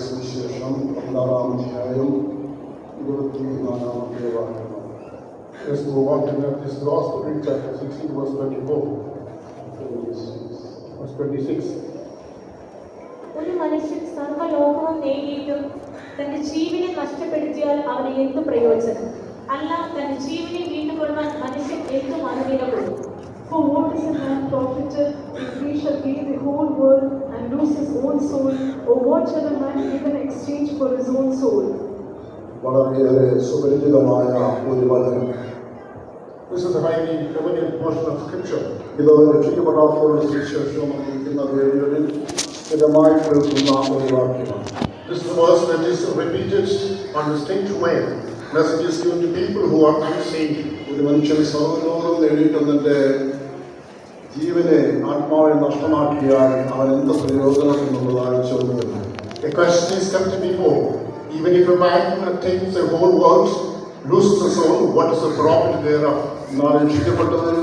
സുവിശേഷം 16-ാം അധ്യായം 24-ാമത്തെ വാക്യം. Let's move on to this Gospel in chapter 16, verse 24. Verse 26. ഒരു മനുഷ്യൻ സർവ്വലോകവും നേടിയിട്ടും തന്റെ ജീവനെ നഷ്ടപ്പെടുത്തിയാൽ അവന് എന്തു പ്രയോജനം? അല്ല, തന്റെ ജീവനെ വീണ്ടുകൊള്ളുവാൻ മനുഷ്യൻ എന്തു മനവില കൊടുക്കും? For what is a man profited if he shall gain the whole world and lose his own soul? Or what shall a man give in exchange for his own soul? വളരെയേറെ സുപരിചിതമായ ഒരു വചനം. This is a highly familiar portion of scripture. ഇത് രക്ഷിക്കപ്പെടാത്തവരുടെ സുവിശേഷം എന്ന വേദികളിൽ സ്ഥിരമായി കേൾക്കുന്ന ഒരു വാക്യമാണ്. This is a verse that is repeated on distinct way. Messages given to people who are unsaved. ഒരു മനുഷ്യൻ സർവ്വലോകം നേടിയിട്ട് തന്റെ ജീവനെ ആത്മാവിനെ നഷ്ടമാക്കിയാൽ അവൻ എന്ത് പ്രയോജനം എന്നുള്ളതായി ചോദിക്കുന്നു. The question is come to before. Even if a man attains the whole world, loses his soul, what is the profit thereof? എന്നാൽ രക്ഷിക്കപ്പെട്ടതിൽ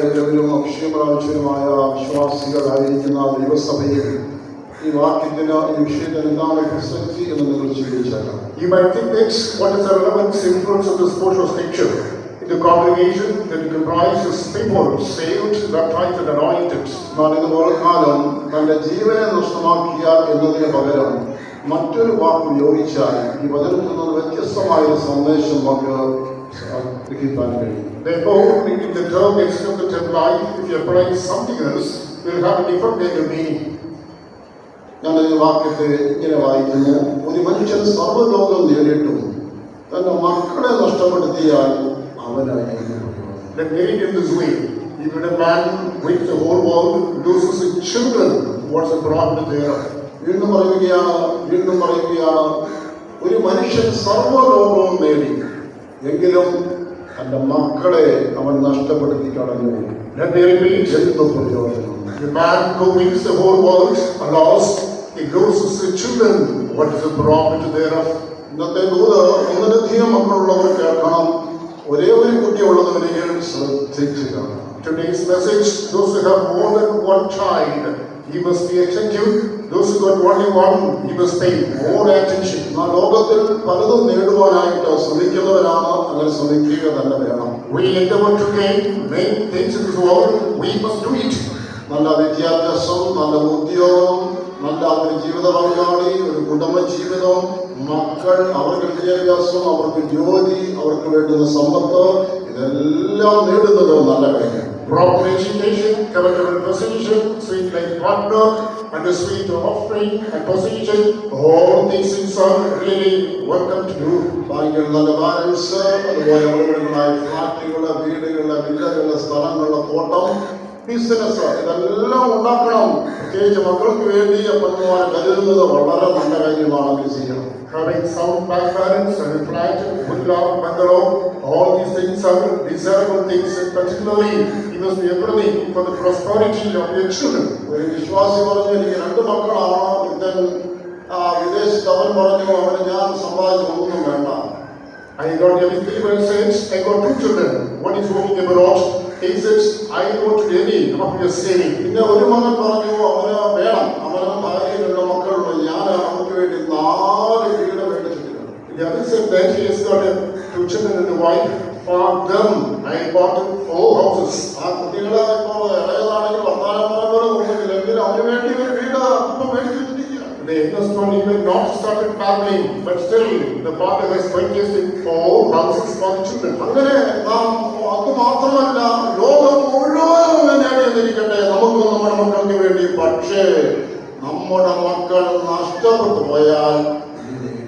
എല്ലാവരും അക്ഷയം പ്രാപിച്ചതുമായ വിശ്വാസികളായിരിക്കുന്ന ദൈവസഭയിൽ ഈ വാക്യത്തിന് ഈ വിഷയത്തിന് എന്താണ് പ്രസക്തി എന്ന് നിങ്ങൾ ചിന്തിച്ചേക്കാം. You might think that what is the relevance influence of this portion of scripture in the congregation that comprises people saved, baptized and anointed. എന്നാൽ ഇത് വളർന്നാലും തന്റെ ജീവനെ നഷ്ടമാക്കിയ എന്നതിന് പകരം മറ്റൊരു വാക്ക് ഉപയോഗിച്ചാൽ ഈ വചനത്തിൽ നിന്ന് വ്യത്യസ്തമായ ഒരു സന്ദേശം നമുക്ക് ഗ്രഹിക്കാൻ കഴിയും. Therefore, in the term extent of the term life, if you apply something else, will have a different kind of meaning. ഞാൻ ഈ വാക്യത്തെ ഇങ്ങനെ വായിക്കുന്നു. ഒരു മനുഷ്യൻ സർവ്വലോകം നേടിയിട്ടും തന്റെ മക്കളെ നഷ്ടപ്പെടുത്തിയാൽ അവനായി. Let me read in this way. Even a man wins the whole world, loses his children, what's the profit thereof? വീണ്ടും പറയുകയാണ് ഒരു മനുഷ്യൻ സർവ്വലോകവും നേടി എങ്കിലും തന്റെ മക്കളെ അവൻ നഷ്ടപ്പെടുത്തി കളഞ്ഞു. Let me repeat. എന്ത് പ്രയോജനം? The man who wins the whole world and lost, he loses his children, what is the profit thereof? ഇന്നത്തെ ദൂത് ഒന്നിലധികം മക്കളുള്ളവർ കേൾക്കണം. ഒരേ ഒരു കുട്ടിയുള്ളവരെ ശ്രദ്ധിച്ചു കാണണം. Today's message, those who have more than one child, he must be attentive. Those who got only one, he must pay more attention. ലോകത്തിൽ പലതും നേടുവാനായിട്ട് ശ്രമിക്കുന്നവരാണ്. അങ്ങനെ ശ്രമിക്കുക തന്നെ വേണം. We endeavor to gain many things in this world, we must do it. നല്ല വിദ്യാഭ്യാസം, നല്ല ഉദ്യോഗം, നല്ല ഒരു ജീവിത പങ്കാളി, ഒരു കുടുംബ ജീവിതം, മക്കൾ, അവർക്ക് വിദ്യാഭ്യാസം, അവർക്ക് ജോലി, അവർക്ക് വേണ്ടുന്ന സമ്പത്ത്, ഇതെല്ലാം നേടുന്നത് നല്ല കാര്യം. Proper education, covenantal position, sweet like partner, and a sweet offering and position, all these things are really welcome to do. ബാങ്കിൽ നല്ല ബാലൻസ്, അതുപോലെ അവിടെയുള്ള ഫ്ലാറ്റുകള്, വീടുകള്, വില്ലകള്, സ്ഥലങ്ങള്, തോട്ടം, ബിസിനസ്, ഇതെല്ലാം ഉണ്ടാക്കണം. പ്രത്യേകിച്ച് മക്കൾക്ക് വേണ്ടി പറ്റുവാൻ കരുതുന്നത് വളരെ നല്ല കാര്യമാണെങ്കിൽ ചെയ്യണം. Having sound parents and a flat, villa, bungalow, all these things are desirable things, and particularly you must be everything for the prosperity of your children. ഒരു വിശ്വാസി പറഞ്ഞു എനിക്ക് 2 മക്കളാണ്. ഇതൻ വിദേശത്ത് അവൻ പറഞ്ഞു അവന് ഞാൻ സമ്പാദിച്ചൊന്നും വേണ്ട. I got a believer said, I got 2 children. One is working abroad. He says, I don't any of your saving. പിന്നെ ഒരു മകൻ പറഞ്ഞു അവന് വേണം, അവന് ഭാര്യയിലുള്ള മക്കളുണ്ട്, ഞാൻ അവർക്ക് വേണ്ടി 4 വീട് മേടിച്ചിട്ടുണ്ട്. The other said that he has got 2 children and a wife. For them, I bought 4 houses. ആ കുട്ടികളെ ഇപ്പോൾ ഇളയതാണെങ്കിൽ വർത്താനം പറയുന്നവരൊന്നുമില്ല, എങ്കിലും അവന് വേണ്ടി ഒരു വീട് അപ്പം മേടിച്ചിട്ടിരിക്കുക. The youngest one even not started traveling, but still the father has purchased 4 houses for the children. അങ്ങനെ നാം അത് മാത്രമല്ല ലോകം മുഴുവനും നേടിയെന്നിരിക്കട്ടെ നമുക്ക് നമ്മുടെ മക്കൾക്ക് വേണ്ടി. പക്ഷേ നമ്മുടെ മക്കൾ നഷ്ടപ്പെട്ടു പോയാൽ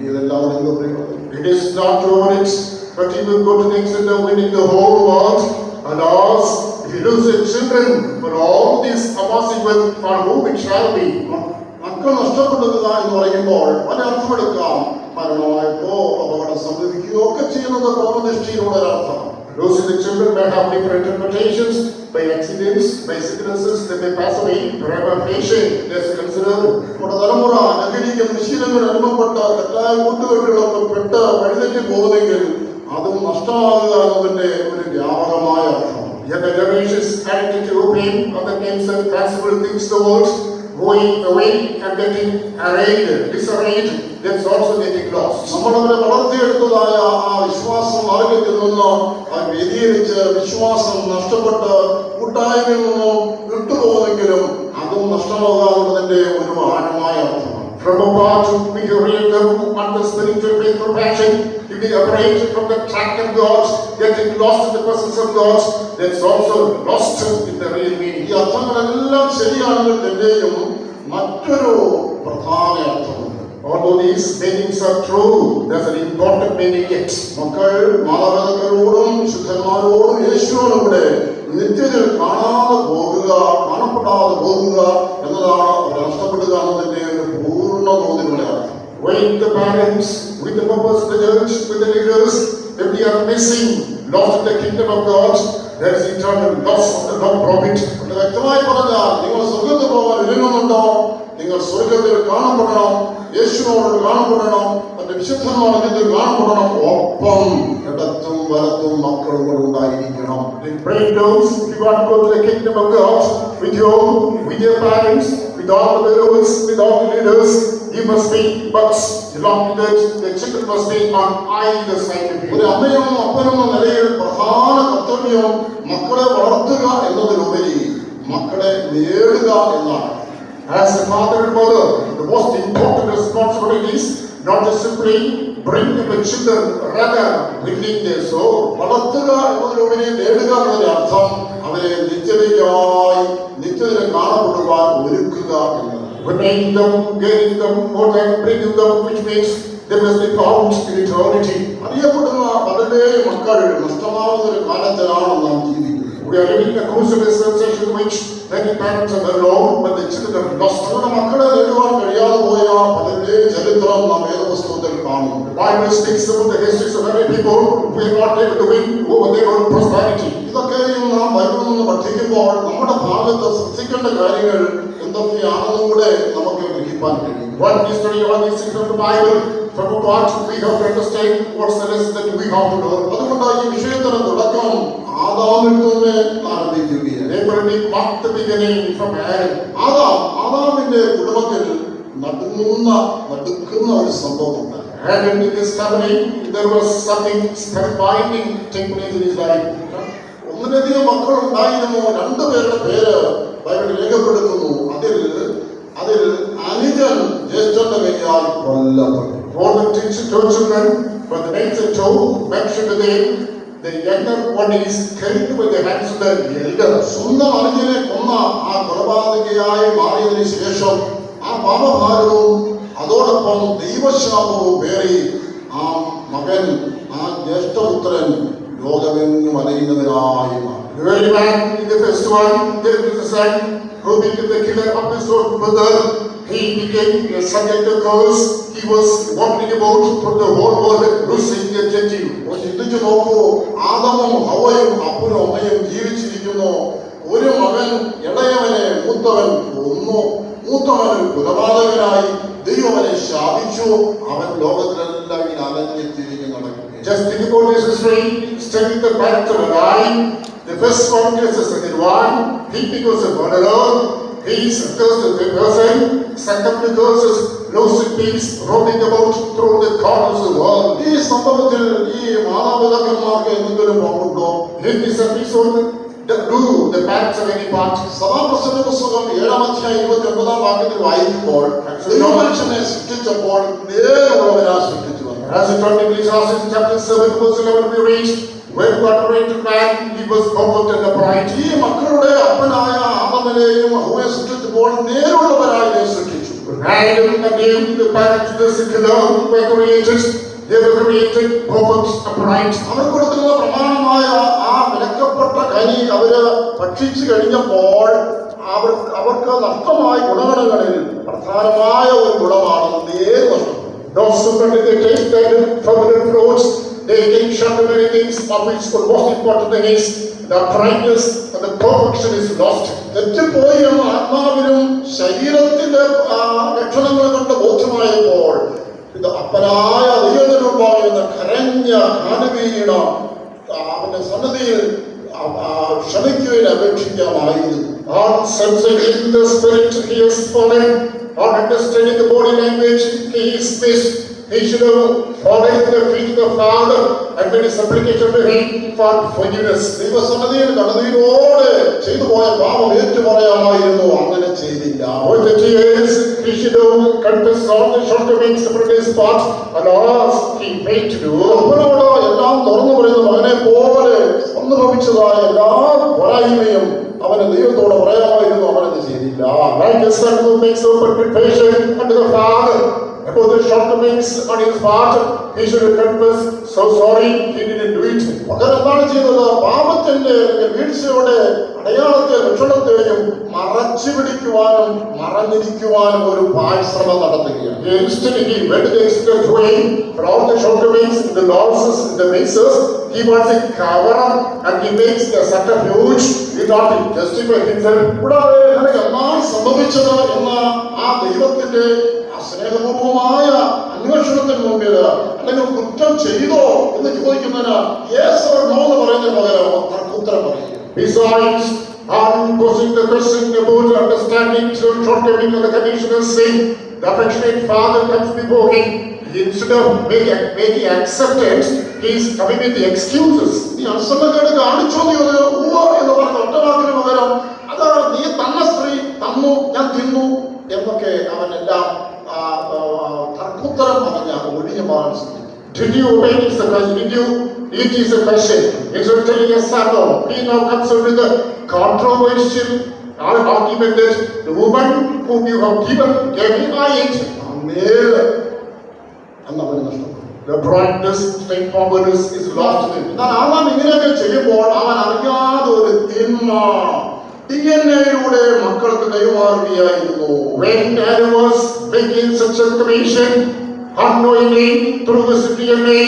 ഇതെല്ലാം എന്ത് പ്രയോജനം? It is not over it, but he will go to the extent of winning the whole world, and ask if he loses his children for all this amassing wealth, for whom it shall be. മക്കൾ നഷ്ടപ്പെടുക എന്ന് പറയുമ്പോൾ പല അർത്ഥമെടുക്കാം. മരണമായിട്ടോ അപകടം സംഭവിക്കുകയോ ഒക്കെ ചെയ്യുന്നത് ക്രമനിഷ്ഠയിലൂടെ ഒരർത്ഥം. Losing the children may have different interpretations. By accidents, by sicknesses, they may pass away. Revelation is considered. നമ്മുടെ തലമുറ ലഹരിക്കും നിശീലങ്ങളും അനുഭവപ്പെട്ട തെറ്റായ കൂട്ടുകെട്ടുകളൊക്കെ പെട്ട് വഴിതെറ്റി പോകുന്നെങ്കിൽ അതും നഷ്ടമാകുക എന്നതിന്റെ ഒരു വ്യാപകമായ അർത്ഥം. Yet the generation is addicted to opium, other games and fanciful things the world. going away and getting arrayed, disarrayed, that's also getting lost. നമ്മളവരെ വളർത്തിയെടുത്തതായ ആ വിശ്വാസം മാർഗത്തിൽ നിന്ന് വ്യതിചലിച്ച് വിശ്വാസം നഷ്ടപ്പെട്ട് കൂട്ടായ്മയിൽ നിന്നും വിട്ടുപോകുമെങ്കിലും അതും നഷ്ടമാകാനുള്ളതിന്റെ ഒരു ആഴമായ അർത്ഥമാണ്. From a part we read them under spiritual faith or passion, if we operate from the track of God, getting lost in the presence of God, that's also lost in the real meaning. ഈ അർത്ഥങ്ങളെല്ലാം ശരിയാണെങ്കിൽ തന്നെയും മറ്റൊരു പ്രധാന അർത്ഥമുണ്ട്. Although these meanings are true, there's an important meaning yet. മക്കൾ മാതാപിതാക്കളോടും ശുദ്ധന്മാരോടും യേശുവോടും കൂടെ നിത്യത്തിൽ കാണാതെ പോകുക, കാണപ്പെടാതെ പോകുക എന്നതാണ് അവർ നഷ്ടപ്പെടുക എന്നതിന്റെ ഒരു പൂർണ്ണ തോതിലുള്ള അർത്ഥം. When the parents, with the purpose of the church, with the leaders, if we are missing, lost in the kingdom of God, there is eternal loss and no profit. വ്യക്തമായി പറഞ്ഞാൽ നിങ്ങൾ സ്വർഗത്തിൽ പോകാൻ ഒരുങ്ങുന്നുണ്ടോ? നിങ്ങൾ സ്വർഗത്തിൽ കാണപ്പെടണം, യേശുവിനോട് കാണപ്പെടണം, തന്റെ വിശുദ്ധന്മാരിൽ കാണപ്പെടണം. ഒപ്പം ഇടത്തും വലത്തും മക്കളും കൂടെ ഉണ്ടായിരിക്കണം. In praying those, if you want to go to the kingdom of God with your parents, with all the believers, with all the leaders, you must be, but along with that, the children must be on either side of you. ഒരു അമ്മയും അപ്പനും എന്ന നിലയിൽ പ്രധാന കർത്തവ്യം മക്കളെ വളർത്തുക എന്നതിലുപരി മക്കളെ നേടുക എന്നാണ്. As a father and mother, the most important responsibility is not to simply bring up the children, rather winning their soul. വളർത്തുക എന്നതിലുപരി നേടുക എന്നതിന്റെ അർത്ഥം അവരെ നിത്യതയ്ക്കായി നിത്യതയിൽ കാണപ്പെടുവാൻ ഒരുക്കുക എന്നതാണ്. Winning them, getting them, more than bringing them, which means they must be found in eternity. അറിയപ്പെടുന്ന പലരുടെയും മക്കൾ നഷ്ടമാവുന്ന ഒരു കാലത്തിലാണ് നാം ജീവിക്കുന്നത്. We are living in a crucial dispensation in which many parents are alone, but the children are lost. അവരുടെ മക്കളെ നേടുവാൻ കഴിയാതെ പോയ പലരുടെയും ചരിത്രം നാം വേദപുസ്തകത്തിൽ കാണുന്നു. The Bible speaks about the histories of many people who are not able to win over their own prosperity. ഇതൊക്കെയും നാം ബൈബിളിൽ നിന്ന് പഠിക്കുമ്പോൾ നമ്മുടെ ഭാഗത്ത് ശ്രദ്ധിക്കേണ്ട കാര്യങ്ങൾ എന്തൊക്കെയാണെന്നും കൂടെ നമുക്ക് ഗ്രഹിക്കാൻ കഴിയും. One history, all these things from the Bible, from what we have to understand, what's the lesson that we have to learn. അതുകൊണ്ട് ഈ വിഷയത്തിന് തുടക്കം ആദാമിൽ നിന്ന് ആരംഭിക്കുകയാണ്. They will be marked the beginning from Adam. ആദാമിന്റെ കുടുംബത്തിൽ നടുക്കുന്ന ഒരു സംഭവം ഉണ്ട്. And in this family, there was something spellbinding taking place in his life. ഒന്നിലധികം മക്കൾ ഉണ്ടായിരുന്നു. രണ്ടുപേരുടെ പേര് ബൈബിൾ രേഖപ്പെടുത്തുന്നു. അതിൽ അനുജൻ ജ്യേഷ്ഠന്റെ കൈയാൽ കൊല്ലപ്പെട്ടു. More than two children, but the names are told, mentioned today, the younger one is killed with the hands of the elder. സ്വന്തം അനുജനെ കൊന്ന ആ കൊലപാതകയായി മാറിയതിനു ശേഷം ആ പാപഭാരവും അതോടൊപ്പം ദൈവശാപവും പേറി ആ മകൻ, ആ ജ്യേഷ്ഠപുത്രൻ ലോകമെങ്ങും അലയുന്നതിനായി മാറി. The very man in the first one, there was the son who became the killer of his own brother. He became a subject of curse. He was wandering about from the whole world, losing the objective. ചിന്തിച്ചു നോക്കൂ, ആദമും ഹവ്വയും അപ്പനും അമ്മയും ജീവിച്ചിരിക്കുന്നു. ഒരു മകൻ ഇളയവനെ മൂത്തവൻ കൊന്നു. മൂത്തവൻ കൊലപാതകനായി ദൈവവനെ ശാപിച്ചു. അവൻ ലോകത്തിലെല്ലാം ഇങ്ങനെ അലഞ്ഞു തിരിഞ്ഞു നടക്കുകയാണ്. Just think about this history, study the character of Adam. The first one is the second one. He becomes a murderer. He is a cursed person. Second because is lost in peace, roaming about through the corners of the world. ഈ സംഭവത്തിൽ ഈ മാതാപിതാക്കന്മാർക്ക് എന്തെങ്കിലും പങ്കുണ്ടോ? In this episode, do the parents have any part? സഭാപ്രസംഗ പുസ്തകം 7-29 വാക്യത്തിൽ വായിക്കുമ്പോൾ ദൈവമനുഷ്യനെ സൃഷ്ടിച്ചപ്പോൾ നേരുള്ളവനാ സൃഷ്ടിച്ചു. As it told in Ecclesiastes chapter 7 verse 11 we read, when God created man, he was perfect and upright. ഈ മക്കളുടെ അപ്പനായ ആദമിനെയും ഹവ്വയെ സൃഷ്ടിച്ചപ്പോൾ നേരുള്ളവരായി സൃഷ്ടിച്ചു. Adam and Eve, the parents of the singular, were created. They were created perfect, upright. അവർ കൊടുക്കുന്ന പ്രമാണമായ ആ വിലക്കപ്പെട്ട കനി അവര് ഭക്ഷിച്ചു കഴിഞ്ഞപ്പോൾ അവർക്ക് നഷ്ടമായ ഗുണഗണങ്ങളിൽ പ്രധാനമായ ഒരു ഗുണമാണ് നേര് നഷ്ടം. Those who continue to taste that forbidden fruits, they think shut of many things, of which the most important thing is the uprightness and the perfection is lost. തെറ്റിപ്പോയും ആത്മാവിനും ശരീരത്തിന്റെ ലക്ഷണങ്ങൾ കൊണ്ട് ബോധ്യമായപ്പോൾ ഇത് അപ്പനായ ദൈവത്തിനുണ്ടാകുന്ന കരഞ്ഞ കാലുവീണ അവന്റെ സന്നദ്ധിയിൽ ക്ഷമിക്കുകയും അപേക്ഷിക്കാമായിരുന്നു. on sensing in the spirit he has fallen, on understanding the body language he is missed. He should have fallen in the feet of the Father and made a supplication to him for forgiveness. ദൈവസന്നിധിയിൽ കണ്ണുനീരോടെ ചെയ്തു പോയ പാപം ഏറ്റുപറയാമായിരുന്നു, അങ്ങനെ ചെയ്തില്ല. With the tears he should have confessed all the shortcomings from his part and all he failed to do. അവനോട് എല്ലാം തുറന്നു പറയുന്ന മകനെ പോലെ അനുഭവിച്ചതായ എല്ലാ പോരായ്മയും അവന് ദൈവത്തോട് പറയാമായിരുന്നു, അവനത് ചെയ്തില്ല. Like a son who makes open confession unto the Father about the shortcomings on his part, he should have confessed, so sorry, he didn't do it. പകരം എന്താണ് ചെയ്തത്? പാപത്തിന്റെ വീഴ്ചയുടെ അടയാളത്തെ ലക്ഷണത്തെയും മറച്ചു പിടിക്കുവാനും മറഞ്ഞിരിക്കുവാനും ഒരു പാഴ്ശ്രമം നടത്തുകയാണ്. Instead, he went the extent way for all the shortcomings, the losses, the misses. He wants a cover up and he makes a subterfuge in order to justify himself. കൂടാതെ നിനക്ക് എന്താണ് സംഭവിച്ചത് എന്ന ആ ദൈവത്തിന്റെ സ്നേഹപൂർവമായ അന്വേഷണത്തിന് മുമ്പിൽ അല്ലെങ്കിൽ കുറ്റം ചെയ്തോ എന്ന് ചോദിക്കുന്നതിന് yes or no എന്ന് പറയുന്നതിന് പകരം തർക്കുത്തരം പറയുക. Besides, on posing the question about understanding shortcoming of the condition of sin, the affectionate Father comes before him. Instead of making acceptance, he is coming with the excuses. നീ അനുസരണക്കേട് കാണിച്ചോ എന്ന് എന്ന് പറഞ്ഞ ഒറ്റവാക്കിന് പകരം അത് നീ തന്ന സ്ത്രീ തന്നു, ഞാൻ തിന്നു എന്നൊക്കെ അവനെല്ലാം തർക്കുത്തരം പറഞ്ഞ ഒഴിഞ്ഞു മാറാൻ ശ്രമിക്കും. Did you obey is the question? Did you eat is the question? Instead of telling yes or no, he now comes up with the controversial argument that the woman whom you have given gave me I ate. മേല് എന്നവന് നഷ്ടപ്പെട്ടു. The brightness, straightforwardness is lost in him. എന്നാൽ അവൻ ഇങ്ങനെയൊക്കെ ചെയ്യുമ്പോൾ അവൻ അറിയാതെ ഒരു തിന്മ DNA-യിലൂടെ മക്കൾക്ക് കൈമാറുകയായിരുന്നു. When Adam was making such a commission, unknowingly through the DNA,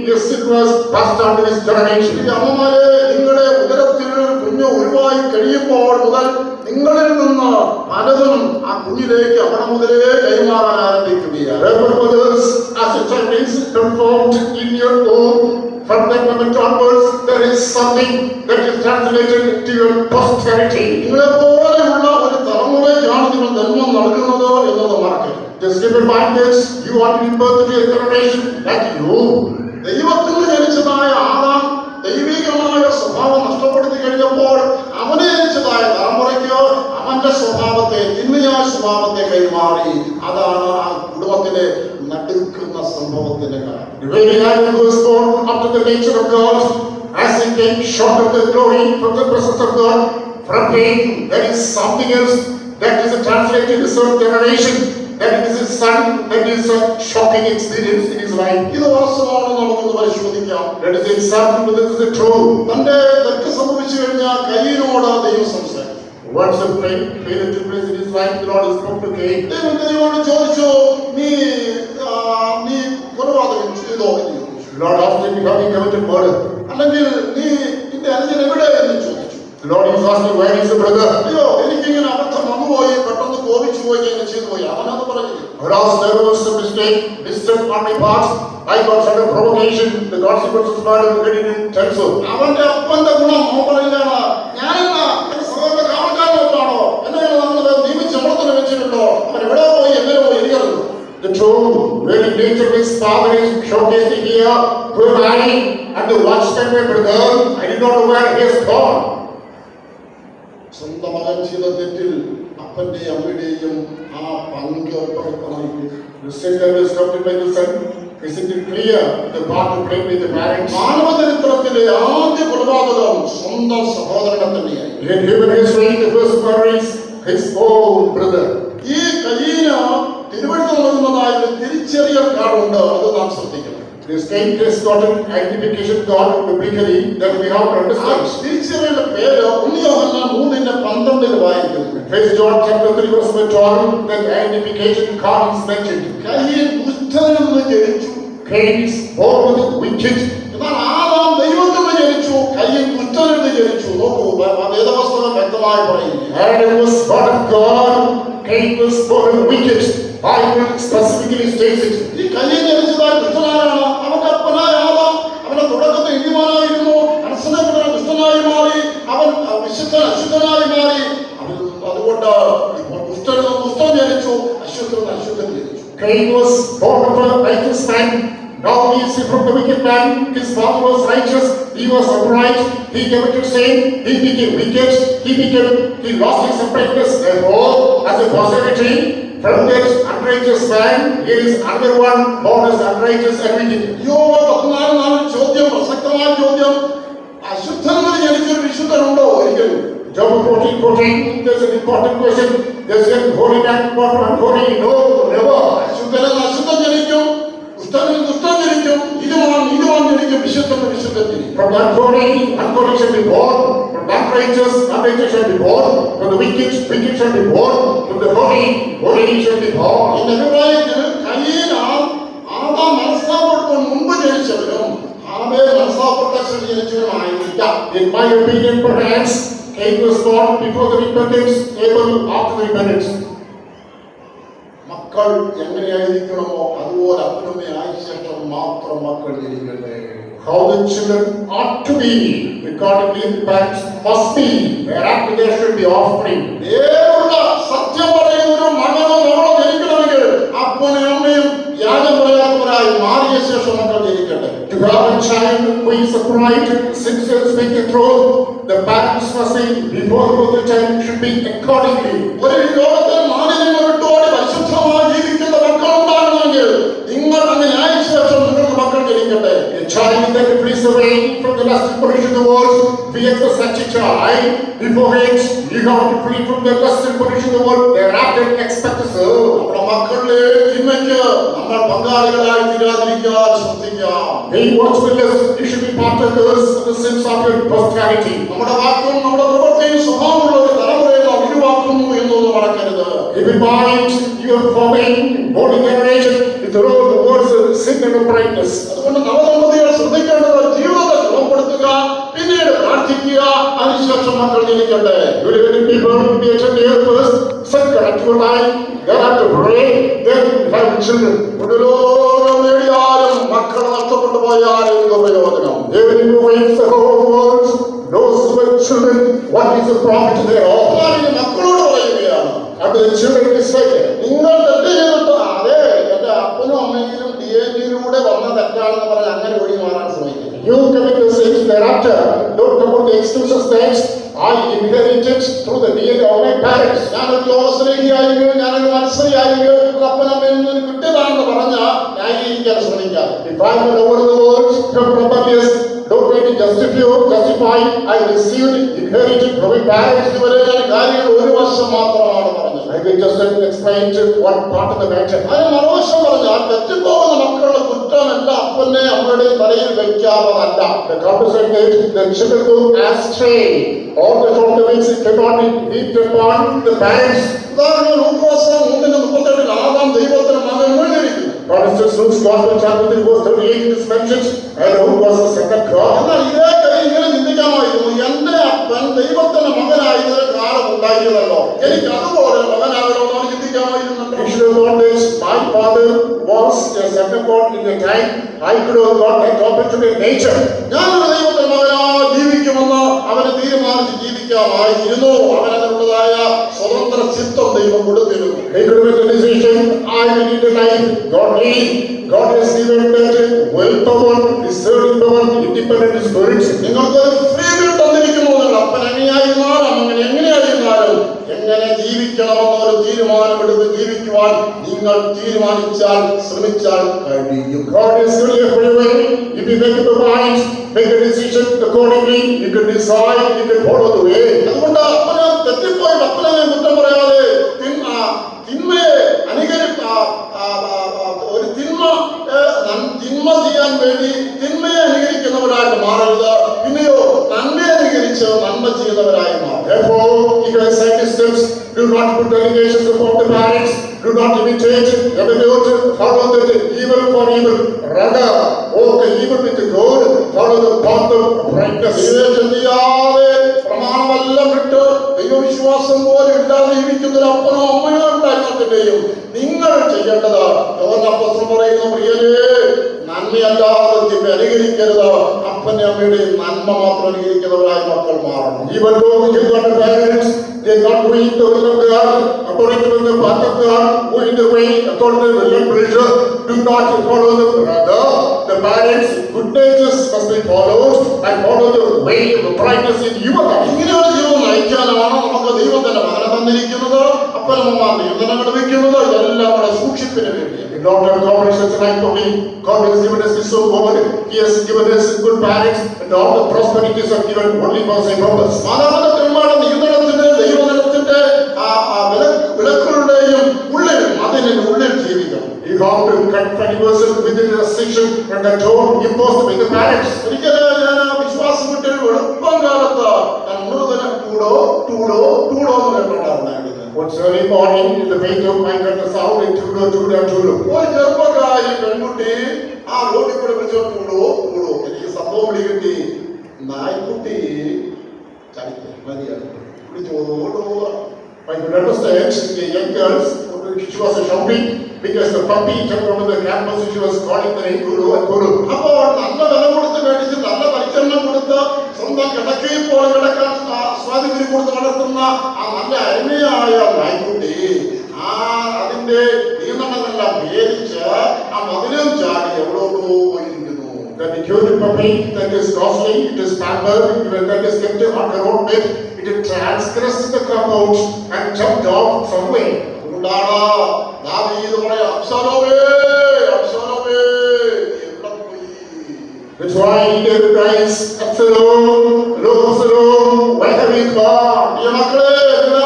yes, it was passed on to his generation. ഈ അമ്മമാരെ നിങ്ങളുടെ ഉദരത്തിൽ കുഞ്ഞ് ഉരുവായി കഴിയുമ്പോൾ മുതൽ നിങ്ങളിൽ നിന്ന് പലതും ആ കുഞ്ഞിലേക്ക് അവിടെ മുതലേ കൈമാറാൻ ആരംഭിക്കുകയാണ്. Reverend mothers, as a child is conformed in your womb, from that moment onwards, there is something that is translated to your posterity. നിങ്ങളെ പോലെയുള്ള ഒരു തലമുറയ്ക്കാണ് നിങ്ങൾ ജന്മം നൽകുന്നത് എന്നത് മറക്കരുത്. Just keep in mind this, you are giving birth to a generation like you. ദൈവത്തിൽ ജനിച്ചതായ Adam ദൈവികമായ സ്വഭാവം നഷ്ടപ്പെടുത്തി കഴിഞ്ഞപ്പോൾ അവനെ ജനിച്ചതായ തലമുറയ്ക്ക് അവന്റെ സ്വഭാവത്തെ, തിന്മയായ സ്വഭാവത്തെ കൈമാറി. അതാണ് ആ കുടുംബത്തിലെ നടുക്കുന്ന സംഭവത്തിന്റെ കാരണം. The very Adam was born after the nature of God, as he came short of the glory from the presence of God. From him, there is something else that is translated in a certain generation. That is his son, that is a shocking experience in his life. ഇത് വാസ്തവമാണെന്ന് നമുക്കൊന്ന് പരിശോധിക്കാം. That is example, this is the truth. തന്റെ തെറ്റ് സംഭവിച്ചു കഴിഞ്ഞാൽ കയ്യിനോട് ദൈവം സംസാരിച്ചു. Once a failure took place in his life, the Lord spoke to Cain. ദൈവത്തോട് ചോദിച്ചു, നീ കൊലപാതകം ചെയ്തോ എന്ന് ചോദിച്ചു. The Lord asked him, have you committed murder? അല്ലെങ്കിൽ നീ നിന്റെ അനുജൻ എവിടെ എന്ന് ചോദിച്ചു. The Lord is asking, where is the brother? അയ്യോ എനിക്കിങ്ങനെ അബദ്ധം വന്നുപോയി, പെട്ടെന്ന് കോപിച്ചു പോയി, ഇങ്ങനെ ചെയ്തു പോയി. അവനത് പറഞ്ഞില്ല. Alas, there was a mistake, misstep on my part. I got under provocation. The consequences of murder didn't tell so. അവന്റെ അപ്പന്റെ ഗുണം അവൻ പറയുകയാണ്, ഞാനെന്ന എന്റെ സഹോദരന്റെ കാവൽക്കാരനാണോ എന്നെ നിയമിച്ച് അമർത്തനെ വെച്ചിട്ടുണ്ടോ, അവൻ എവിടെ പോയി എങ്ങനെ പോയി എനിക്കറിയുന്നു. The true, very nature of his father is showcasing here. Who am I? And the watchman, my brother. I did not know where he has gone. സ്വന്തം മകൻ ചെയ്ത തെറ്റിൽ അപ്പന്റെയും അമ്മയുടെയും ആ പങ്ക് വ്യക്തമായിട്ട് The sin that was committed by the son, isn't it clear? The part to play with the parents. മാനവചരിത്രത്തിലെ ആദ്യ കൊലപാതകം സ്വന്തം സഹോദരനെ തന്നെയായി. In human history, the first murder is his own brother. ഈ കയ്യിന് തിരുവഴുത്ത് നൽകുന്നതായ ഒരു തിരിച്ചറിയൽ കാർഡുണ്ട്, അത് നാം ശ്രദ്ധിക്കണം. This Cain has got an identification card biblically that we have to ആ understand. തിരിച്ചറിയലിന്റെ പേര് ഉണ്ണിയോഹന്നാൻ 3:12 വായിക്കുന്നു. First John chapter 3 verse 12, that identification card is mentioned. കയ്യിൽ ദുഷ്ടനിൽ നിന്ന് ജനിച്ചു. Cain is born with the wicked. എന്നാൽ ആദാം ദൈവത്തിൽ നിന്ന് ജനിച്ചു, കയ്യിൽ ദുഷ്ടനിൽ നിന്ന് ജനിച്ചു. നോക്കൂ, വേദപുസ്തകം വ്യക്തമായി പറയുന്നു. Adam was born of God, Cain was born wicked. Bible specifically states it. ഈ കയ്യിൽ ജനിച്ചതായ ദുഷ്ടനാരാണ്? അവന്റെ അപ്പനായ ആദാം. അവന്റെ തുടക്കത്തിൽ നീതിമാനായിരുന്നു, അനുസരണപ്പെട്ട ദുഷ്ടനായി മാറി, അവൻ അശുദ്ധനായി മാറി. അവൻ അതുകൊണ്ട് ഇപ്പോൾ ദുഷ്ടൻ ജനിച്ചു, അശുദ്ധൻ ജനിച്ചു. Cain was born of a righteous man. Now he is from the wicked man. His father was righteous. He was upright. He committed sin. He became wicked. He lost his uprightness. Therefore, as a posterity from that unrighteous man, here is another one born as unrighteous and wicked. യോബ് 14:4 ചോദ്യം, പ്രസക്തമായ ചോദ്യം. അശുദ്ധന്മാർ ജനിച്ചൊരു വിശുദ്ധനുണ്ടോ? ഒരിക്കലും. Job 14:14, there's an important question. There's a holy man born unholy? No, never. അശുദ്ധൻ ജനിക്കും, ദുഷ്ടൻ ജനിക്കും, നീതിമാൻ ജനിക്കും, വിശുദ്ധൻ ജനിക്കും. From the unholy shall be born. From the unrighteous shall be born. From the wicked shall be born. From the holy shall be born. എന്റെ അഭിപ്രായത്തിൽ കയീൻ Adam മനസ്സാപ്പെട്ട മുമ്പ് ജനിച്ചവരും ആബേൽ മനസ്സാപ്പെട്ട ശേഷം ജനിച്ചവരുമായിരിക്കാം. In my opinion, perhaps Cain was born before the repentance, Abel after the repentance. മക്കൾ എങ്ങനെയായിരിക്കണമോ അതുപോലെ അപ്പനമ്മയായ ശേഷം മാത്രം മക്കൾ ജനിക്കട്ടെ. How the children ought to be, accordingly the parents must be. Thereafter there should be offspring. നേരുള്ള സത്യം പറയുന്ന ഒരു മകനോ മകളോ ജനിക്കണമെങ്കിൽ അപ്പനും അമ്മയും വ്യാജം പറയാത്തവരായി മാറിയ ശേഷം മക്കൾ ജനിക്കട്ടെ. To have a child who is upright, sincere, speaking truth, the parents must be, before the child should be accordingly. ഒരു ലോകത്തിൽ മാലിന്യങ്ങൾ വിട്ടുപോയി പരിശുദ്ധമായി ജീവിക്കുന്ന മക്കൾ ഉണ്ടാകണമെങ്കിൽ നിങ്ങൾ അങ്ങനെ ആയ ശേഷം നിങ്ങൾക്ക് മക്കൾ ജനിക്കട്ടെ. A child that flees away from the lust and pollution of the world, be such a child. Beforehand, you have to flee from the lust and pollution of the world. Thereafter, expect to serve. നമ്മുടെ മക്കളുടെ തിന്മയ്ക്ക് നമ്മൾ പങ്കാളികളായി തീരാതിരിക്കാൻ ശ്രദ്ധിക്കാം. Being watchfulness, you should be partakers of the sins of your posterity. നമ്മുടെ വാക്കും നമ്മുടെ പ്രവൃത്തിയും സ്വഭാവമുള്ള ഒരു തലമുറയെ നാം ഒഴിവാക്കുന്നു എന്നൊന്നും മറക്കരുത്. Keep in mind, you are forming holy generation with all the words of sin and uprightness. അതുകൊണ്ട് നവദമ്പതികൾ ശ്രദ്ധിക്കേണ്ടത് ജീവിതത്തെ ക്രമപ്പെടുത്തുക, പിന്നീട് പ്രാർത്ഥിക്കുക, അതിനുശേഷം മക്കൾ ജനിക്കട്ടെ. You live people to be attended first, set correct your life, thereafter pray, then have children. ഒരു ലോകം നേടിയാലും മക്കൾ നഷ്ടപ്പെട്ടു പോയാൽ എന്ത് പ്രയോജനം? Everything who waits the whole world knows the children, what is the profit thereof? മക്കളോട് പറയുകയാണ്, And the children decide, നിങ്ങൾ തെറ്റ് ചെയ്തിട്ട് അതെ എന്റെ അപ്പനും അമ്മയിലും DNA-യിലൂടെ വന്ന തെറ്റാണെന്ന് പറഞ്ഞ് അങ്ങനെ ഒഴി മാറാൻ ശ്രമിക്കുന്നു. you commit the sins thereafter, don't come with the excuses that I inherited through the DNA of my parents. ഞാനൊരു ലോകസ്നേഹിയായിരിക്കും, ഞാനൊരു മനസ്സരിയായിരിക്കും, അപ്പനമ്മയിൽ നിന്ന് കിട്ടിയതാണെന്ന് പറഞ്ഞ ന്യായീകരിക്കാൻ ശ്രമിക്കാം. If I am over the world, from rebellious, don't try to justify, I received, inherited from my parents. ഇതുവരെ ഞാൻ കാര്യങ്ങൾ ഒരു വർഷം മാത്രമാണ് പറഞ്ഞത്. I will just explain one part of the matter. അതിന് മറുവശം പറഞ്ഞാൽ തെറ്റിപ്പോകുന്ന മക്കളുടെ കുറ്റമല്ല അപ്പനെ അമ്മയുടെ തലയിൽ വയ്ക്കാവതല്ല. The opposite is the children go astray. All the shortcomings cannot be heaped upon the parents. ഉദാഹരണം ലൂക്കോസ് 3:38 ആദാം ദൈവത്തിന് മകൻ വീണിരിക്കുന്നു. For instance, Luke's Gospel chapter 3 verse 38 is mentioned, and who was the son of God. എന്നാൽ ഇതേ കാര്യം ഇങ്ങനെ ചിന്തിക്കാമായിരുന്നു, എന്റെ അപ്പൻ ദൈവത്തിന്റെ മകനായതിന് കാലം ഉണ്ടായിരുന്നല്ലോ, എനിക്ക് അതുപോലെ മകനാകണമെന്ന് അവൻ ചിന്തിക്കാമായിരുന്നല്ലോ. You should have known this. My father was a son of God in the time. I could have got that opportunity in nature. ഞാനൊരു ദൈവത്തിന്റെ മകനായി ജീവിക്കുമെന്ന് അവന് തീരുമാനിച്ച് ജീവിക്കാമായിരുന്നു. അവനതിനുള്ളതായ സ്വതന്ത്ര ചിത്തം ദൈവം കൊടുത്തിരുന്നു. He could have made a decision. I will lead a life godly. God has given that willpower, discerning power, independent spirit. നിങ്ങൾക്കൊരു ഫ്രീ വിൽ തന്നിരിക്കുന്നു. നിങ്ങൾ അപ്പൻ എങ്ങനെയായിരുന്നാലും അങ്ങനെ എങ്ങനെയായിരുന്നാലും എങ്ങനെ ജീവിക്കണമെന്നൊരു തീരുമാനമെടുത്ത് ജീവിക്കുവാൻ നിങ്ങൾ തീരുമാനിച്ചാൽ ശ്രമിച്ചാൽ കഴിയും. God is given you a free will. If you make up your mind, make a decision accordingly, you can decide, you can follow the way. അതുകൊണ്ട് അപ്പന് തെറ്റിപ്പോയി അപ്പനെ കുറ്റം പറയാതെ തിന്മയെ ഒരു തിന്മ ചെയ്യാൻ വേണ്ടി തിന്മയെ അനുകരിക്കുന്നവരായിട്ട് മാറരുത്. പിന്നെയോ നന്മയെ അനുകരിച്ച് നന്മ ചെയ്യുന്നവരായി മാറും. Therefore, you guys take steps. Do not put allegations upon the parents. Do not imitate, emulate, follow the evil for evil. Rather, walk the evil with the good. Follow the path of uprightness. ചെയ്യാതെ പ്രമാണമെല്ലാം വിട്ട് ദൈവവിശ്വാസം പോലും ഇല്ലാതെ ജീവിക്കുന്ന ഒരു അപ്പനോ അമ്മയോ ഉണ്ടായിരുന്നതിന്റെയും നിങ്ങൾ ചെയ്യേണ്ടത് യോഹന്നാൻ 10 പറയുന്നു, പ്രിയരേ, നന്മയല്ലാതെ തിന്മ അനുകരിക്കരുത്. അപ്പന്റെ അമ്മയുടെയും നന്മ മാത്രം അനുകരിക്കുന്നവരായി മക്കൾ മാറണം. Even though you are the parents, they are not doing the will of God, according to the path of God, going the way according to the will and pleasure. Do not follow the brother. The parents' good natures must be followed and follow the way of the brightness in your life. ഇങ്ങനെ ഒരു ജീവിതം നയിക്കാനാണ് നമുക്ക് ദൈവം തന്നെ മകനെ തന്നിരിക്കുന്നത്. അപ്പനമ്മമാർ നിയന്ത്രണങ്ങൾ വെക്കുന്നത് ഇതെല്ലാം നമ്മുടെ സൂക്ഷിപ്പിന് വേണ്ടിയാണ്. In order to accomplish such an act only, God has given us His own word. He has given us good parents, and all the prosperities are given only for the same purpose. മാതാപിതാക്കന്മാരുടെ നിയന്ത്രണത്തിന്റെ ദൈവജനത്തിന്റെ വിലക്കുകളുടെയും ഉള്ളിൽ അതിനുള്ളിൽ ജീവിക്കണം. You have to confront yourself within the restriction and control imposed by the parents. ഒരിക്കലും ഞാൻ വിശ്വാസം വീട്ടിൽ എളുപ്പം കാലത്ത് ഞാൻ മുഴുവൻ ടൂടോ എന്ന് കേട്ടോണ്ടായിരുന്നു. One early morning in the faith of my God, the sound in Tudo. ഒരു ചെറുപ്പക്കാരി പെൺകുട്ടി ആ റോഡിൽ കൂടെ വിളിച്ചോ ടൂടോ. എനിക്ക് സംഭവം വിളി കിട്ടി. നായ്ക്കുട്ടി മതിയാണ് വിളിച്ചോടോ. I could understand the young girls, she was shouting because the puppy jumped over the campus, she was calling the name Guru. അപ്പോൾ നല്ല വില കൊടുത്ത് മേടിച്ച് നല്ല പരിചരണം കൊടുത്ത് സ്വന്തം കിടക്കയിൽ പോലെ കിടക്കാൻ സ്വാതന്ത്ര്യം കൊടുത്ത് വളർത്തുന്ന ആ നല്ല അരുമയായ നായ്ക്കുട്ടി അതിന്റെ നിയന്ത്രണങ്ങളെല്ലാം ഭേദിച്ച് ആ മതിലും ചാടി എവിടോട്ടോ പോയിരിക്കുന്നു. The cute puppy that is costly, it is pampered, that is kept on the road bed, it transgressed the compound and jumped off somewhere. അതുകൊണ്ടാണ് ദാവീദ് പറയാ അബ്ശാലോമേ എവിടെ പോയി. That's why David cries, Absalom, where have you gone? ഈ മക്കളെ എന്റെ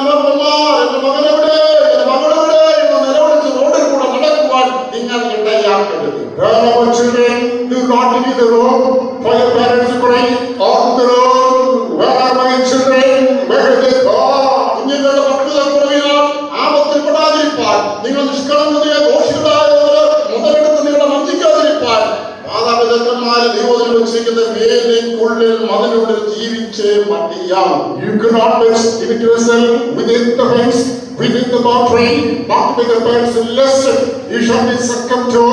മകനെവിടെ എന്റെ മകളെവിടെ എന്ന് നിലവിളിച്ച് റോഡിൽ കൂടെ നടക്കുവാൻ നിങ്ങൾ ഇടയാക്കരുത്. Our children, do not leave the road for your parents to cry on the road. Where are my children? Where have they gone? കുഞ്ഞുങ്ങളുടെ പക്വത കുറവിനാൽ ആപത്തിൽപ്പെടാതിരിപ്പാൻ നിങ്ങൾ നിഷ്കളങ്കതയെ ദോഷികളായവര് മുതലെടുത്ത് നിങ്ങളെ വഞ്ചിക്കാതിരിപ്പാൻ മാതാപിതാക്കന്മാരെ ദൈവത്തിൽ വെച്ചിരിക്കുന്ന വേലിക്കുള്ളിൽ മതിലുള്ളിൽ ജീവിച്ച് മതിയാവും. You cannot limit yourself within the fence, within the boundary, not with the parents lest you shall be succumbed to,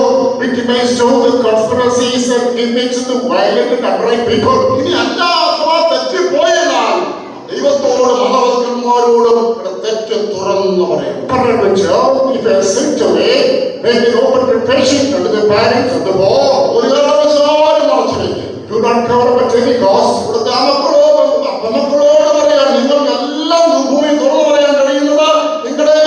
victimized to the conspiracies and gimmicks of the violent and upright people. ഇനി അല്ലാ അഥവാ തെറ്റിപ്പോയാൽ ദൈവത്തോടും മാതാപിതാക്കന്മാരോടും തെറ്റ് തുറന്നു പറയും. If I sent away, make an open confession unto the parents of the law. ഒരു കാരണവശാലും മറച്ചു വയ്ക്കും. Do not cover up at any cost. ഇവിടുത്തെ അമ്മക്കളോട് പറയാൻ നിങ്ങൾക്കെല്ലാം ഭൂമി തുറന്നു പറയാൻ കഴിയുന്നത് നിങ്ങളുടെ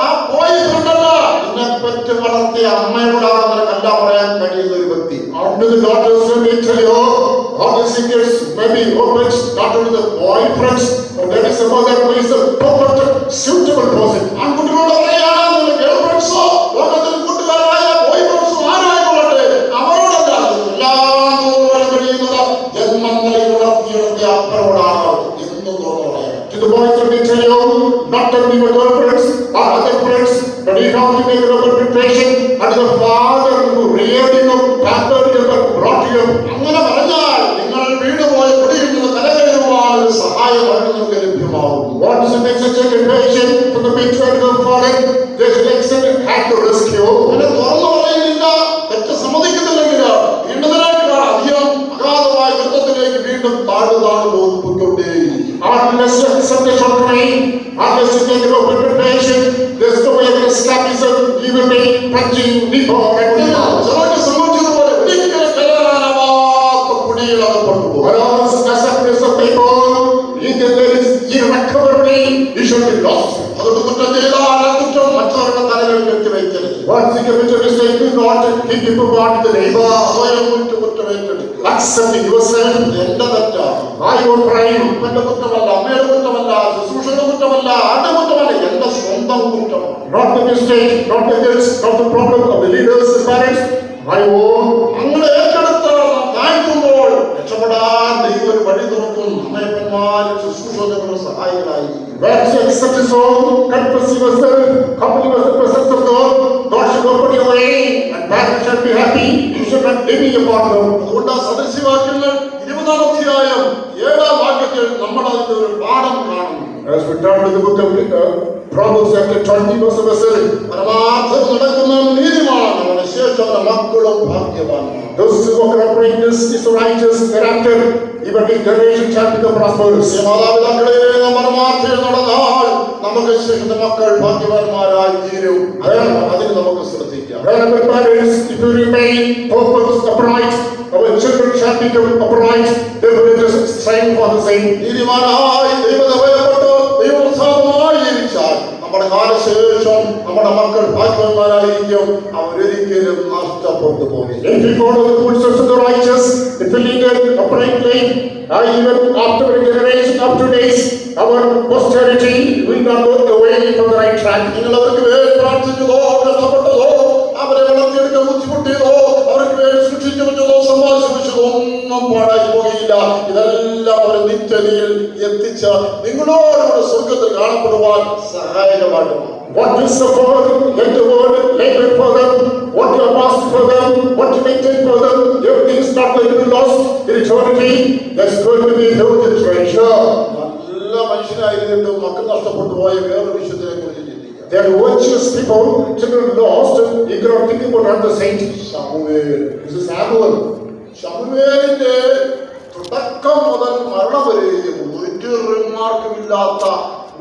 ആ പോയിട്ടുണ്ടല്ല ഇതിനെപ്പറ്റി വളർത്തിയ അമ്മയോടാണ് നിനക്കല്ല പറയാൻ കഴിയുന്ന ഒരു വ്യക്തി. Unto the daughters may tell you all the secrets may be opened, not only the boyfriends, but there is some other who is a perfect suitable person. ആൺകുട്ടികളോട് പറയാണ് നിങ്ങളുടെ ഗേൾഫ്രണ്ട്സോ ലോകത്തിൽ കൂട്ടുകാരായ ബോയ്ഫ്രണ്ട്സോ ആരായിക്കൊള്ളട്ടെ അവരോടല്ല എല്ലാം പറയാൻ കഴിയുന്നത് ജന്മം നൽകി വളർത്തിയെടുത്ത അപ്പനോടാണ് എന്നും തുറന്നു പറയാം. To the boys may tell you not only your girlfriends or other friends, but you have to make an open confession unto the father who reared you, pampered you, and brought you up. അങ്ങനെ പറഞ്ഞാൽ നിങ്ങൾ വീട് പോയ കുടിയിൽ നിന്ന് കരകയറുവാൻ ഒരു സഹായം നിങ്ങൾക്ക് ലഭ്യമാകും. Once you make such a confession from the patriarch of fallen, they should extend a hand to rescue. അങ്ങനെ തുറന്നു പറയുന്നില്ല, തെറ്റ് സമ്മതിക്കുന്നില്ലെങ്കിൽ വീണ്ടുന്നതിനായിട്ട് അധികം അഗാധമായ യുദ്ധത്തിലേക്ക് വീണ്ടും താഴ്ന്നു പോയിക്കൊണ്ടേയിരിക്കും. Unless you accept the shortcoming, unless you take an open confession, there's no way of escapism. You will be plunging deeper and deeper. ചിലർക്ക് സംഭവിച്ചതുപോലെ ഒരിക്കലും കയറാനാവാത്ത കുഴിയിൽ അകപ്പെട്ടു പോകും. Whereas the acceptance of people, either there is irrecoverably, you should be lost. അതുകൊണ്ട് കുറ്റം ചെയ്താൽ ആ കുറ്റം മറ്റവരുടെ തലകളിൽ കെട്ടിവയ്ക്കരുത്. Once you commit a mistake, do not keep people back to the neighbor. സ്വയം കുറ്റമേറ്റെടുക്കുക. Accepting yourself, എന്റെ തെറ്റാണ്, by your pride, അപ്പന്റെ കുറ്റമല്ല, അമ്മയുടെ കുറ്റമല്ല, ശുശ്രൂഷയുടെ കുറ്റമല്ല, ആരുടെ കുറ്റമല്ല, എന്റെ സ്വന്തം കുറ്റമാണ്. not the mistake, not the guilt, not the problem of the leaders and parents, my own. അങ്ങനെ ഏറ്റെടുത്ത് താഴ്ത്തുമ്പോൾ രക്ഷപ്പെടാൻ ദൈവം ഒരു വഴി തുറക്കും. അമ്മയപ്പന്മാരും ശുശ്രൂഷകരുടെ സഹായികളായിരിക്കും. Once you accept His own, confess yourself, come to the presence of God, God should open your way, and parents shall be happy. You should not envy upon them. അതുകൊണ്ട് ആ സദൃശ്യവാക്യങ്ങൾ 20-ാം അധ്യായം 7-ാം വാക്യത്തിൽ നമ്മൾ അതിന്റെ ഒരു പാഠം കാണുന്നു. As we turn to the book of Proverbs chapter 20 verse 7. പരമാർത്ഥം നടക്കുന്ന നീതിമാൻ അവന്റെ ശേഷം അവന്റെ മക്കളും ഭാഗ്യവാന്മാർ. Those who walk in uprightness is righteous, thereafter even his generation shall become prosperous. മാതാപിതാക്കളെ നമ്മൾ മാർഗ്ഗത്തിൽ നടന്നാൽ നമുക്ക് ശേഷം മക്കൾ ഭാഗ്യവാന്മാരായി തീരും. അതിന് നമുക്ക് ശ്രദ്ധിക്കാം. Wherever parents, if you remain focused, upright, our children shall become upright. They will just strive for the same. നീതിമാനായി ദൈവത്തെ ഭയപ്പെട്ട് ദൈവസാധമായി ജീവിച്ചാൽ നമ്മുടെ കാലശേഷം നമ്മുടെ മക്കൾ ഭാഗ്യവാന്മാരായിരിക്കും. അവരൊരിക്കലും നഷ്ടപ്പെട്ടു പോകില്ല. If we follow the footsteps of the righteous, if we lead an upright life, even after a generation of today's, our posterity will not go away from the right track. നിങ്ങൾ അവർക്ക് വേണ്ടി പ്രാർത്ഥിച്ചതോ കഷ്ടപ്പെട്ടതോ അവരെ വളർത്തിയെടുക്കാൻ ബുദ്ധിമുട്ടിയതോ അവർക്ക് വേണ്ടി സൃഷ്ടിച്ചു വെച്ചതോ സമ്പാദിച്ചതോ ഒന്നും പാഴായി പോകില്ല. ഇതെല്ലാം അവരെ നിത്യതയിൽ എത്തിച്ച് നിങ്ങളോടുകൂടെ സ്വർഗത്തിൽ കാണപ്പെടുവാൻ സഹായകമാകും. What you suffered, let the word labor for them, what you have asked for them, what you maintain for them, everything is not going to be lost in eternity. That's going to be held in treasure. നല്ല മനുഷ്യനായിരുന്നിട്ടും മക്കൾ നഷ്ടപ്പെട്ടു പോയ വേറൊരു വിഷയത്തിനെ കുറിച്ച് ചിന്തിക്കാം. There are virtuous people, children lost, you cannot think about another saint. Samuel. This is Samuel. ശമൂവേലിന്റെ തുടക്കം മുതൽ മരണം വരെയും ഒരു റിമാർക്കുമില്ലാത്ത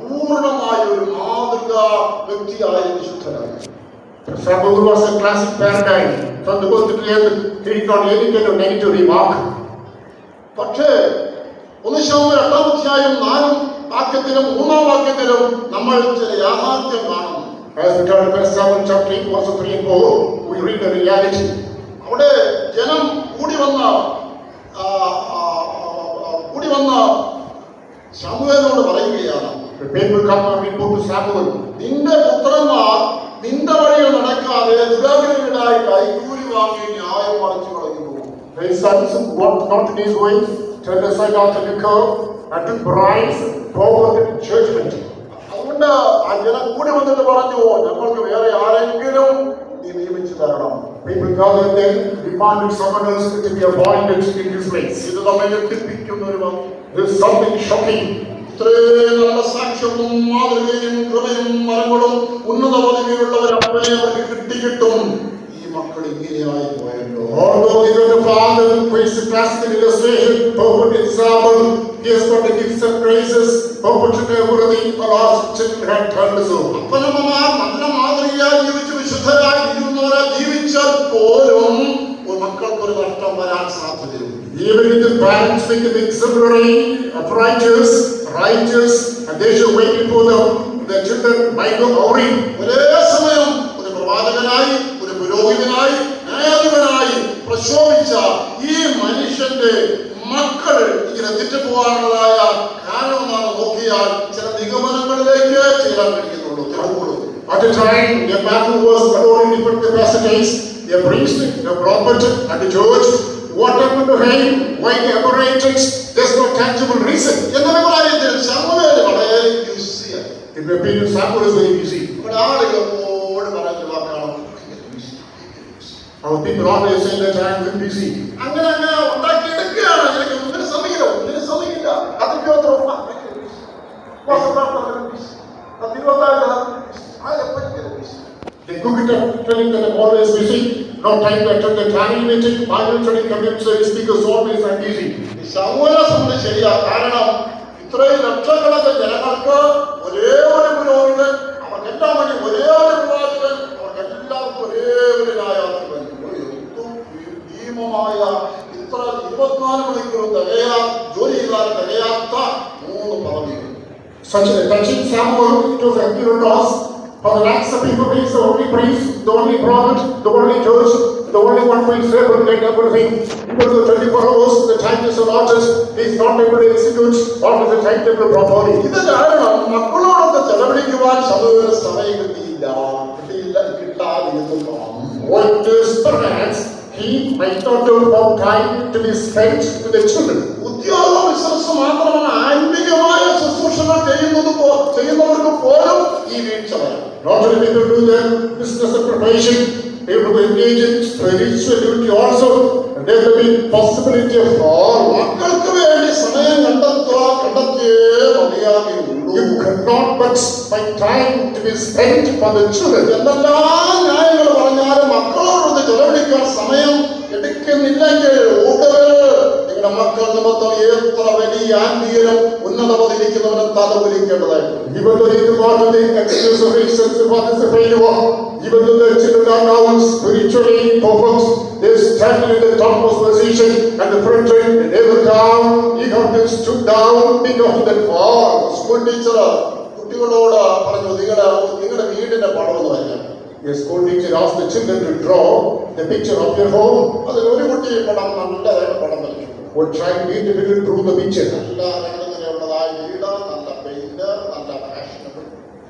പൂർണ്ണമായ ഒരു മാതൃകാ വ്യക്തിയായ വിശുദ്ധനായി. Samuel was a classic paradigm. From the birth to the end, he did not any kind of negative remark. പക്ഷേ 1 ശമൂവേൽ 8-ാം അധ്യായം 4-ാം വാക്യത്തിലും 3-ാം വാക്യത്തിലും നമ്മൾ ചില യാഥാർത്ഥ്യം കാണുന്നു. As we turn to 1 Samuel chapter 8, verse 3 and 4, we read the reality. അവിടെ ജനം കൂടി വന്ന ശമൂവേലിനോട് പറയുകയാണ്, The people come and report to Samuel. നിന്റെ പുത്രന്മാർ നിന്റെ വഴിയിൽ നടക്കാതെ ദുരാഗ്രഹീടായി കൈക്കൂലി വാങ്ങി ന്യായം മറിച്ചു കളയുന്നു. His sons walked not in his ways, turned aside after liquor, and took bribes, forward judgment. അതുകൊണ്ട് ആ ജനം കൂടി വന്നിട്ട് പറഞ്ഞു, ഞങ്ങൾക്ക് വേറെ ആരെങ്കിലും നീ നിയമിച്ചു തരണം. People gathered then, demanded someone else to be appointed in his place. ഇത് നമ്മെ ഞെട്ടിപ്പിക്കുന്ന ഒരു വാക്യം. There is something shocking. ഇത്രയും നല്ല സാക്ഷ്യവും മാതൃകയും കൃപയും മരങ്ങളും ഉന്നത പദവിയിലുള്ളവർ അപ്പനെ അവർക്ക് കിട്ടിയിട്ടും ഈ മക്കൾ ഇങ്ങനെയായി പോയല്ലോ. Although even the father praised the classical illustration, perfect example, he has got the gifts and praises, perfect in everything, the lost children had turned so. അപ്പനമ്മമാർ നല്ല മാതൃകയായി ജീവിച്ച് വിശുദ്ധരായി ഇരുന്നവരെ ജീവിച്ചാൽ പോലും മക്കൾക്കൊരു നഷ്ടം വരാൻ സാധ്യതയുണ്ട്. Even if the parents become exemplary, righteous, and they should wait before them, the children might go awry. ഒരേ സമയം ഒരു പ്രവാചകനായി, ഒരു പുരോഹിതനായി, ന്യായാധിപനായി പ്രശോഭിച്ച ഈ മനുഷ്യന്റെ മക്കൾ ഇങ്ങനെ തെറ്റുപോകാനുള്ളതായ കാരണമെന്നാണ് നോക്കിയാൽ ചില നിഗമനങ്ങളിലേക്ക് ചെയ്യാൻ കഴിയുന്നുള്ളൂ. At a time, a man who was alone in different capacities, a priest, a prophet, and a judge, what happened to him? Why he operated? There's no tangible reason. എന്ന അഭിപ്രായത്തിൽ ശമൂവേൽ വളരെ ബിസിയായി. In my opinion, Samuel is very busy. ഇവിടെ ആളുകൾ എപ്പോഴും പറയുന്ന വാക്കാണ് Our people always say that I am busy. അങ്ങനെ ഉണ്ടാക്കിയെടുക്കുകയാണ്. എനിക്ക് ഒന്നിനും സമയമില്ല. അതിന്റെ They cook it up, telling that I'm always busy. No time to attend the family meeting, Bible study, community speakers, always I'm busy. ശമൂവേലിനെ സംബന്ധിച്ച് ശരിയാ. കാരണം ഇത്രയും ലക്ഷക്കണക്കിന് ജനങ്ങൾക്ക് ഒരേ ഒരു പുരോഹിതൻ, അവർക്കെല്ലാം വേണ്ടി ഒരേ ഒരു പ്രവാചകൻ, അവർക്കെല്ലാവർക്കും ഒരേ ഒരു ന്യായാധിപൻ. ഭീമമായ ഇത്ര 24 മണിക്കൂർ ജോലി ചെയ്താൽ തികയാത്ത 3 പദവികൾ. Such a touching Samuel, it was accurate loss. For the lakhs of people, he is the only priest, the only prophet, the only judge, the only one who is able to get everything. Even though 24 hours, the time is allotted, he is not able to execute all of the timetable properly. ഇത് കാരണം മക്കളോടൊക്കെ ചെലവഴിക്കുവാൻ ശമൂവേലിന് സമയം കിട്ടാതിരുന്നു. What is perhaps he might not have time to be spent with the children. ഉദ്യോഗ business മാത്രമല്ല, ആത്മീയമായ ശുശ്രൂഷകൾ ചെയ്യുന്നവർക്ക് പോലും ഈ വീഴ്ച വരാം. Not only people do their business and profession, people who engage in spiritual duty also, and there will be possibility of all. മക്കൾക്ക് വേണ്ടി സമയം കണ്ടെത്തിയേ മതിയാകും. ഉള്ളൂ. You cannot but find time to be spent for the children. എന്തെല്ലാം ന്യായങ്ങൾ പറഞ്ഞാലും മക്കളോട് ചെലവഴിക്കാൻ സമയം എടുക്കുന്നില്ലെങ്കിൽ നിങ്ങളുടെ മക്കൾ നിമിത്തം എത്ര വലിയ ആത്മീയനും ഉന്നത പദവിയിരിക്കുന്നവനും തലകുലിക്കേണ്ടതായിട്ടുണ്ട്. Even though he is not in the excuse of himself for this failure, even though the children are now spiritually perfect, they stand in the topmost position and the front end, and never down, he got them stood down because of that fall. School teacher കുട്ടികളോട് പറഞ്ഞു, നിങ്ങളുടെ വീടിന്റെ പടം എന്ന് പറയാം. A school teacher asked the children to draw the picture of your home. അതിൽ ഒരു കുട്ടി പടം നല്ലതായിട്ട് പടം വരച്ചു. One child individually drew the picture. നല്ല രംഗത്തിലുള്ളതായ വീട്, നല്ല പെയിന്റ്, നല്ല fashionable.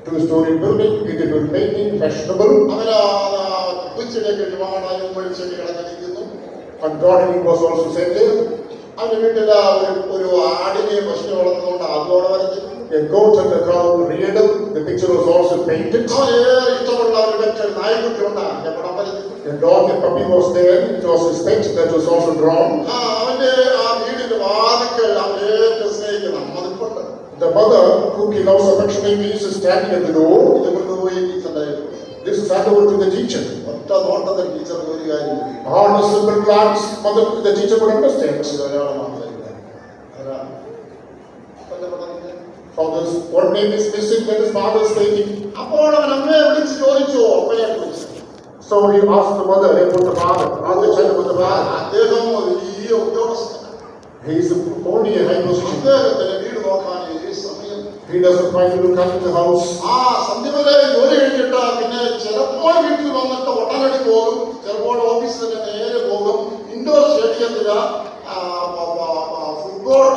Two-story building, individual painting, fashionable. അവര് പൂച്ചെടിയൊക്കെ ഒരുപാടായി ചെടികളൊക്കെ നിൽക്കുന്നു. And gardening was also said there. അവന്റെ വീട്ടിൽ ഒരു ആടിനെയും പശുവിനെ വളർത്തുന്നതുകൊണ്ട് അതോടെ വരച്ചിരുന്നു. A goat and a cow reared up. The picture was also painted. അവന് ഇഷ്ടമുള്ള ഒരു മറ്റൊരു നായ്ക്കുട്ടി ഉണ്ടാകും പടം വരച്ചിരുന്നു. A dog, a puppy was there. It was his pet that was also drawn. അവന്റെ ആ വീടിന്റെ വാതിക്കൽ അവൻ ഏറ്റവും സ്നേഹിക്കുന്ന മതിപ്പുണ്ട്. The mother, whom he loves affectionately, is standing at the door. ഇത് കൊണ്ടുപോയി ടീച്ചറിന്റെ This is handed over to the teacher. ഒറ്റ നോട്ടത്തിൽ ടീച്ചർക്ക് ഒരു കാര്യം മതി. On a simple glance, mother, the teacher would understand. ഒരാളെ മാത്രമില്ല. ഒരാൾ കൊല്ലപ്പെടുന്നില്ല. Father's one name is missing, that is father's name. അപ്പോൾ അവൻ അമ്മയെ വിളിച്ച് ചോദിച്ചു, അപ്പനെ വിളിച്ചു. So he asked the mother, he put the father, asked the child about the father. അദ്ദേഹം ഒരു വലിയ ഉദ്യോഗസ്ഥനാണ്. He is only a high position. അദ്ദേഹത്തിന് വീട് നോക്കാൻ ഈ സമയം. He doesn't find to look after the house. സന്ധ്യ വരെ ജോലി കഴിഞ്ഞിട്ട് പിന്നെ ചിലപ്പോൾ വീട്ടിൽ വന്നിട്ട് ഒട്ടനടി പോകും, ചിലപ്പോൾ ഓഫീസിൽ തന്നെ നേരെ പോകും. ഇൻഡോർ സ്റ്റേഡിയത്തില് ഫുട്ബോൾ,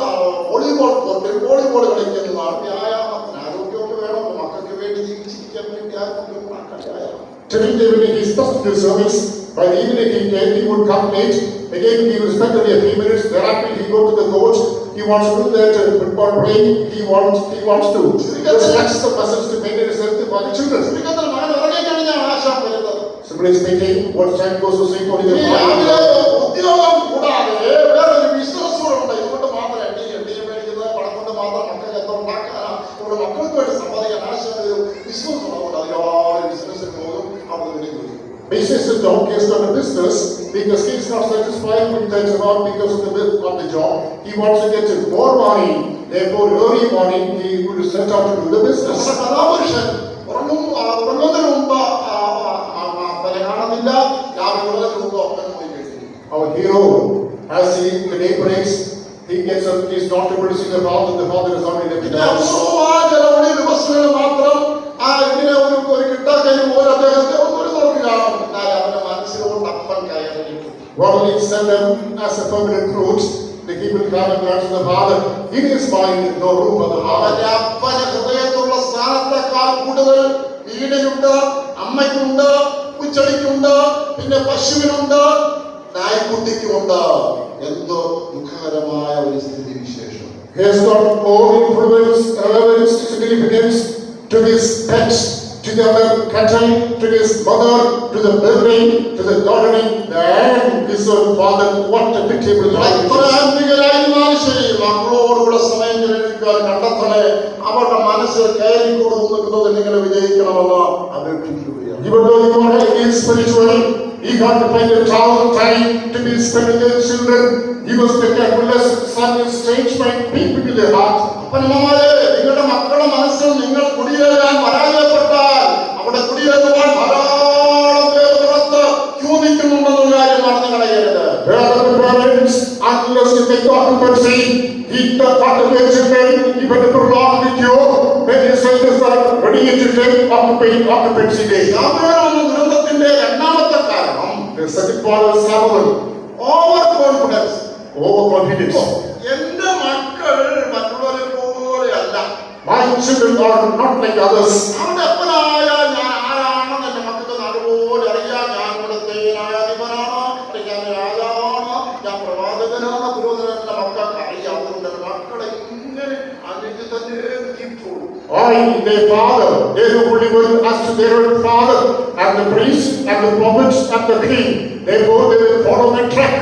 വോളിബോൾ കോർട്ടിൽ വോളിബോൾ കളിക്കുന്നതാണ്. വ്യായാമത്തിന് ആരോഗ്യമൊക്കെ വേണം, മക്കൾക്ക് വേണ്ടി ജീവിച്ചിരിക്കാൻ വേണ്ടി ആരോഗ്യം വ്യായാമം. During the evening, he stopped the service. By the evening, he would come late. Again, he would spend only a few minutes. Thereafter, he go to the coach. He wants to do that football playing. He wants to relax the muscles to maintain his health for the children. ചുരുക്കത്തിൽ മകൻ ഉറങ്ങിക്കഴിഞ്ഞാൽ ആശാൻ വരുന്നത്. Simply speaking, one child goes to sleep only the രാവിലെ morning. ഉദ്യോഗം കൂടാതെ വേറൊരു business കൂടെ ഉണ്ട്. ഇതുകൊണ്ട് മാത്രം എണ്ണി മേടിക്കുന്നത് പണം കൊണ്ട് മാത്രം മക്കൾക്ക് എത്ര ഉണ്ടാക്കാനാ, ഇവിടെ മക്കൾക്ക് വേണ്ടി സമ്പാദിക്കാൻ ആശാൻ ഒരു ബിസിനസ് ഉള്ളതുകൊണ്ട് അതിയായ ബിസിനസ്സിൽ പോകും. അവിടെ നിന്ന് ജോലി. Business is not based on a business because he is not satisfied with that job because of the job. He wants to get more money. Therefore, early morning he would set out to do the business. നമ്മുടെ കഥാപുരുഷൻ ഉറങ്ങുന്നതിന് മുമ്പ് അപ്പനെ കാണുന്നില്ല, രാവിലെ ഉള്ളതിന് മുമ്പ് അപ്പൻ പോയി കഴിഞ്ഞു. Our hero, as the day breaks, he gets up. He is not able to see the father. The father is already left in the house. ചില ഒളി ദിവസങ്ങളിൽ മാത്രം ഇങ്ങനെ ഒരു കിട്ടാക്കൈ പോലെ അദ്ദേഹത്തെ ഒരു നോക്കി കാണും. എന്നാൽ അവന്റെ മനസ്സിലോട്ട് അപ്പൻ കയറിയിരിക്കും. One will send them as a permanent fruit. The he will come and glance to the father. In his mind, no room for the അവന്റെ father. അപ്പന് ഹൃദയത്തിലുള്ള സ്ഥാനത്തെക്കാൾ കൂടുതൽ വീടിനുണ്ട്, അമ്മയ്ക്കുണ്ട്, പൂച്ചെടിക്കുണ്ട്, പിന്നെ പശുവിനുണ്ട്, നായ്ക്കുട്ടിക്കുമുണ്ട്. എന്തോ ദുഃഖകരമായ ഒരു സ്ഥിതി വിശേഷം. He has got more influence, relevance, significance to his pets, to the other cattle, to his mother, to the building, to the gardening, than his own father. What a pitiable life. എത്ര ആത്മീയരായിരുന്നാലും ശരി, മക്കളോടുകൂടെ സമയം ചെലവഴിക്കാൻ കണ്ടെത്തണേ. അവരുടെ മനസ്സിൽ കയറി കൊടുക്കുന്നത് നിങ്ങൾ വിജയിക്കണമെന്ന് അപേക്ഷിക്കുകയാണ്. Even though you are against spiritual, you got to find a time to be spent with your children. You must be careful lest some strange mind peep into their heart. അപ്പനമ്മമാരെ, നിങ്ങളുടെ മക്കളുടെ മനസ്സിൽ നിങ്ങൾ കുടിയേറാൻ പരാജയപ്പെട്ടാൽ അവിടെ കുടിയേറുവാൻ ധാരാളം പേർ പുറത്ത് ക്യൂ നിൽക്കുന്നുണ്ടെന്നുള്ള കാര്യമാണ് നിങ്ങൾ അറിയരുത്. Parents, unless you take occupancy, eat the part of your children, even if prolong with you, when your soldiers are ready to take occupancy day. Samuel ദുരന്തത്തിന്റെ രണ്ടാമത്തെ കാരണം The second part of Samuel, over confidence. overconfidence. എന്റെ മക്കൾ മറ്റുള്ളവരെ പോലെയല്ല. My children are not like others. അവരുടെ അപ്പനായ ഞാൻ ആരാണെന്ന് എന്റെ മക്കൾക്ക് നല്ലപോലെ അറിയാം. ഞാൻ ഇവിടുത്തെ ന്യായാധിപനാണ്, ഞാൻ രാജാവാണ്, ഞാൻ പ്രവാചകനാണ്, പുരോഹിതൻ. എന്റെ മക്കൾക്ക് അറിയാം. അതുകൊണ്ട് എന്റെ മക്കളെ ഇങ്ങനെ അനുജി തന്നെ ജീവിച്ചോളൂ. I, their father, they who believe as to their own father, and the priest, and the prophets, and the king. Therefore, they will follow the track.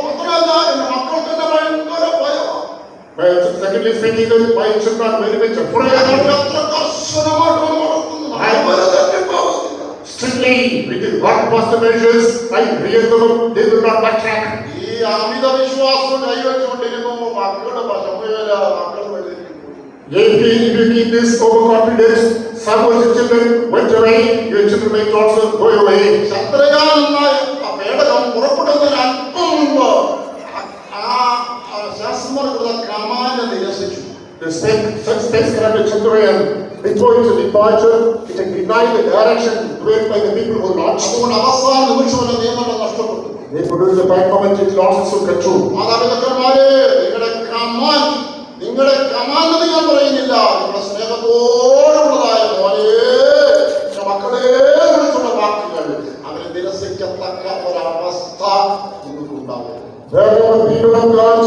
മാത്രമല്ല, എന്റെ മക്കൾക്ക് എന്നെ ഭയങ്കര ഭയമാണ്. Secondly speaking, my children are very much afraid. എത്ര കർശനമായിട്ടാണ് വളർത്തുന്നത്. അവരെ തന്നെ പാവത്തില്ല. Strictly, with the what was the measures, I real them, they will not backtrack. ഈ അമിത വിശ്വാസം കൈവച്ചുകൊണ്ടിരുന്നു മക്കളുടെ പശുവേല മക്കൾ വെളിയിലേക്ക്. If you keep this overconfidence, some of the children went away, your children may also go away. Chandrayaan എന്ന പേടകം പുറപ്പെടുന്നതിന് അല്പം മുമ്പ് ആ ശാസ്ത്രജ്ഞരുടെ കമാൻഡ് നിരസിച്ചു. The spacecraft Chandrayaan, before its departure, it had denied the direction given by the people who launched. അതുകൊണ്ട് അവസാന നിമിഷം നിയമനം നഷ്ടപ്പെട്ടു. They produced the time moment it lost its control. മാതാപിതാക്കന്മാരെ, നിങ്ങളുടെ കമാൻഡ് ഞാൻ പറയുന്നില്ല, നിങ്ങളുടെ സ്നേഹത്തോടുള്ളതായ മോനെ മക്കളെ വിളിച്ചുള്ള വാക്കുകൾ അവരെ നിരസിക്കത്തക്ക ഒരവസ്ഥ നിങ്ങൾക്കുണ്ടാവും. Therefore, people of God,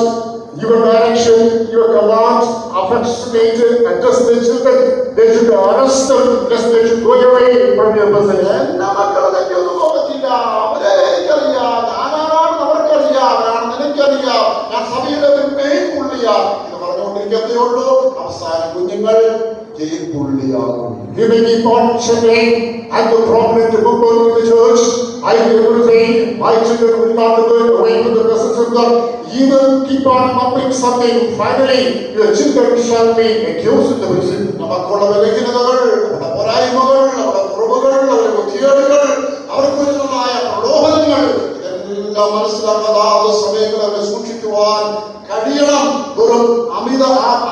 your direction, your commands, affectionate, address the children. They should arrest them, lest they should go away from your presence. എന്റെ മക്കളെ തെറ്റൊന്നും നോക്കത്തില്ല, അവരെ എനിക്കറിയാം, ഞാനാണെന്ന് അവർക്കറിയാം, അവരാണെന്ന് എനിക്കറിയാം, ഞാൻ സഭയുടെ ഒരു മെയിൻ പുള്ളിയാ എന്ന് പറഞ്ഞുകൊണ്ടിരിക്കത്തേ ഉള്ളൂ. അവസാനം കുഞ്ഞുങ്ങൾ jail പുള്ളിയാകും. You may keep on checking and the problem to go to the church. I will say, my children will not go away from the presence of God. You will keep on mumbling something. Finally, your children shall be accused in the prison. നമുക്കുള്ള ബലഹീനതകൾ, നമ്മുടെ പോരായ്മകൾ, നമ്മുടെ കുറവുകൾ, അവരുടെ ബുദ്ധികേടുകൾ, അവർക്കുള്ളതായ പ്രലോഭനങ്ങൾ ഇതെല്ലാം മനസ്സിലാക്കാതെ സമയങ്ങൾ അവരെ സൂക്ഷിക്കുവാൻ കഴിയണം. വെറും അമിത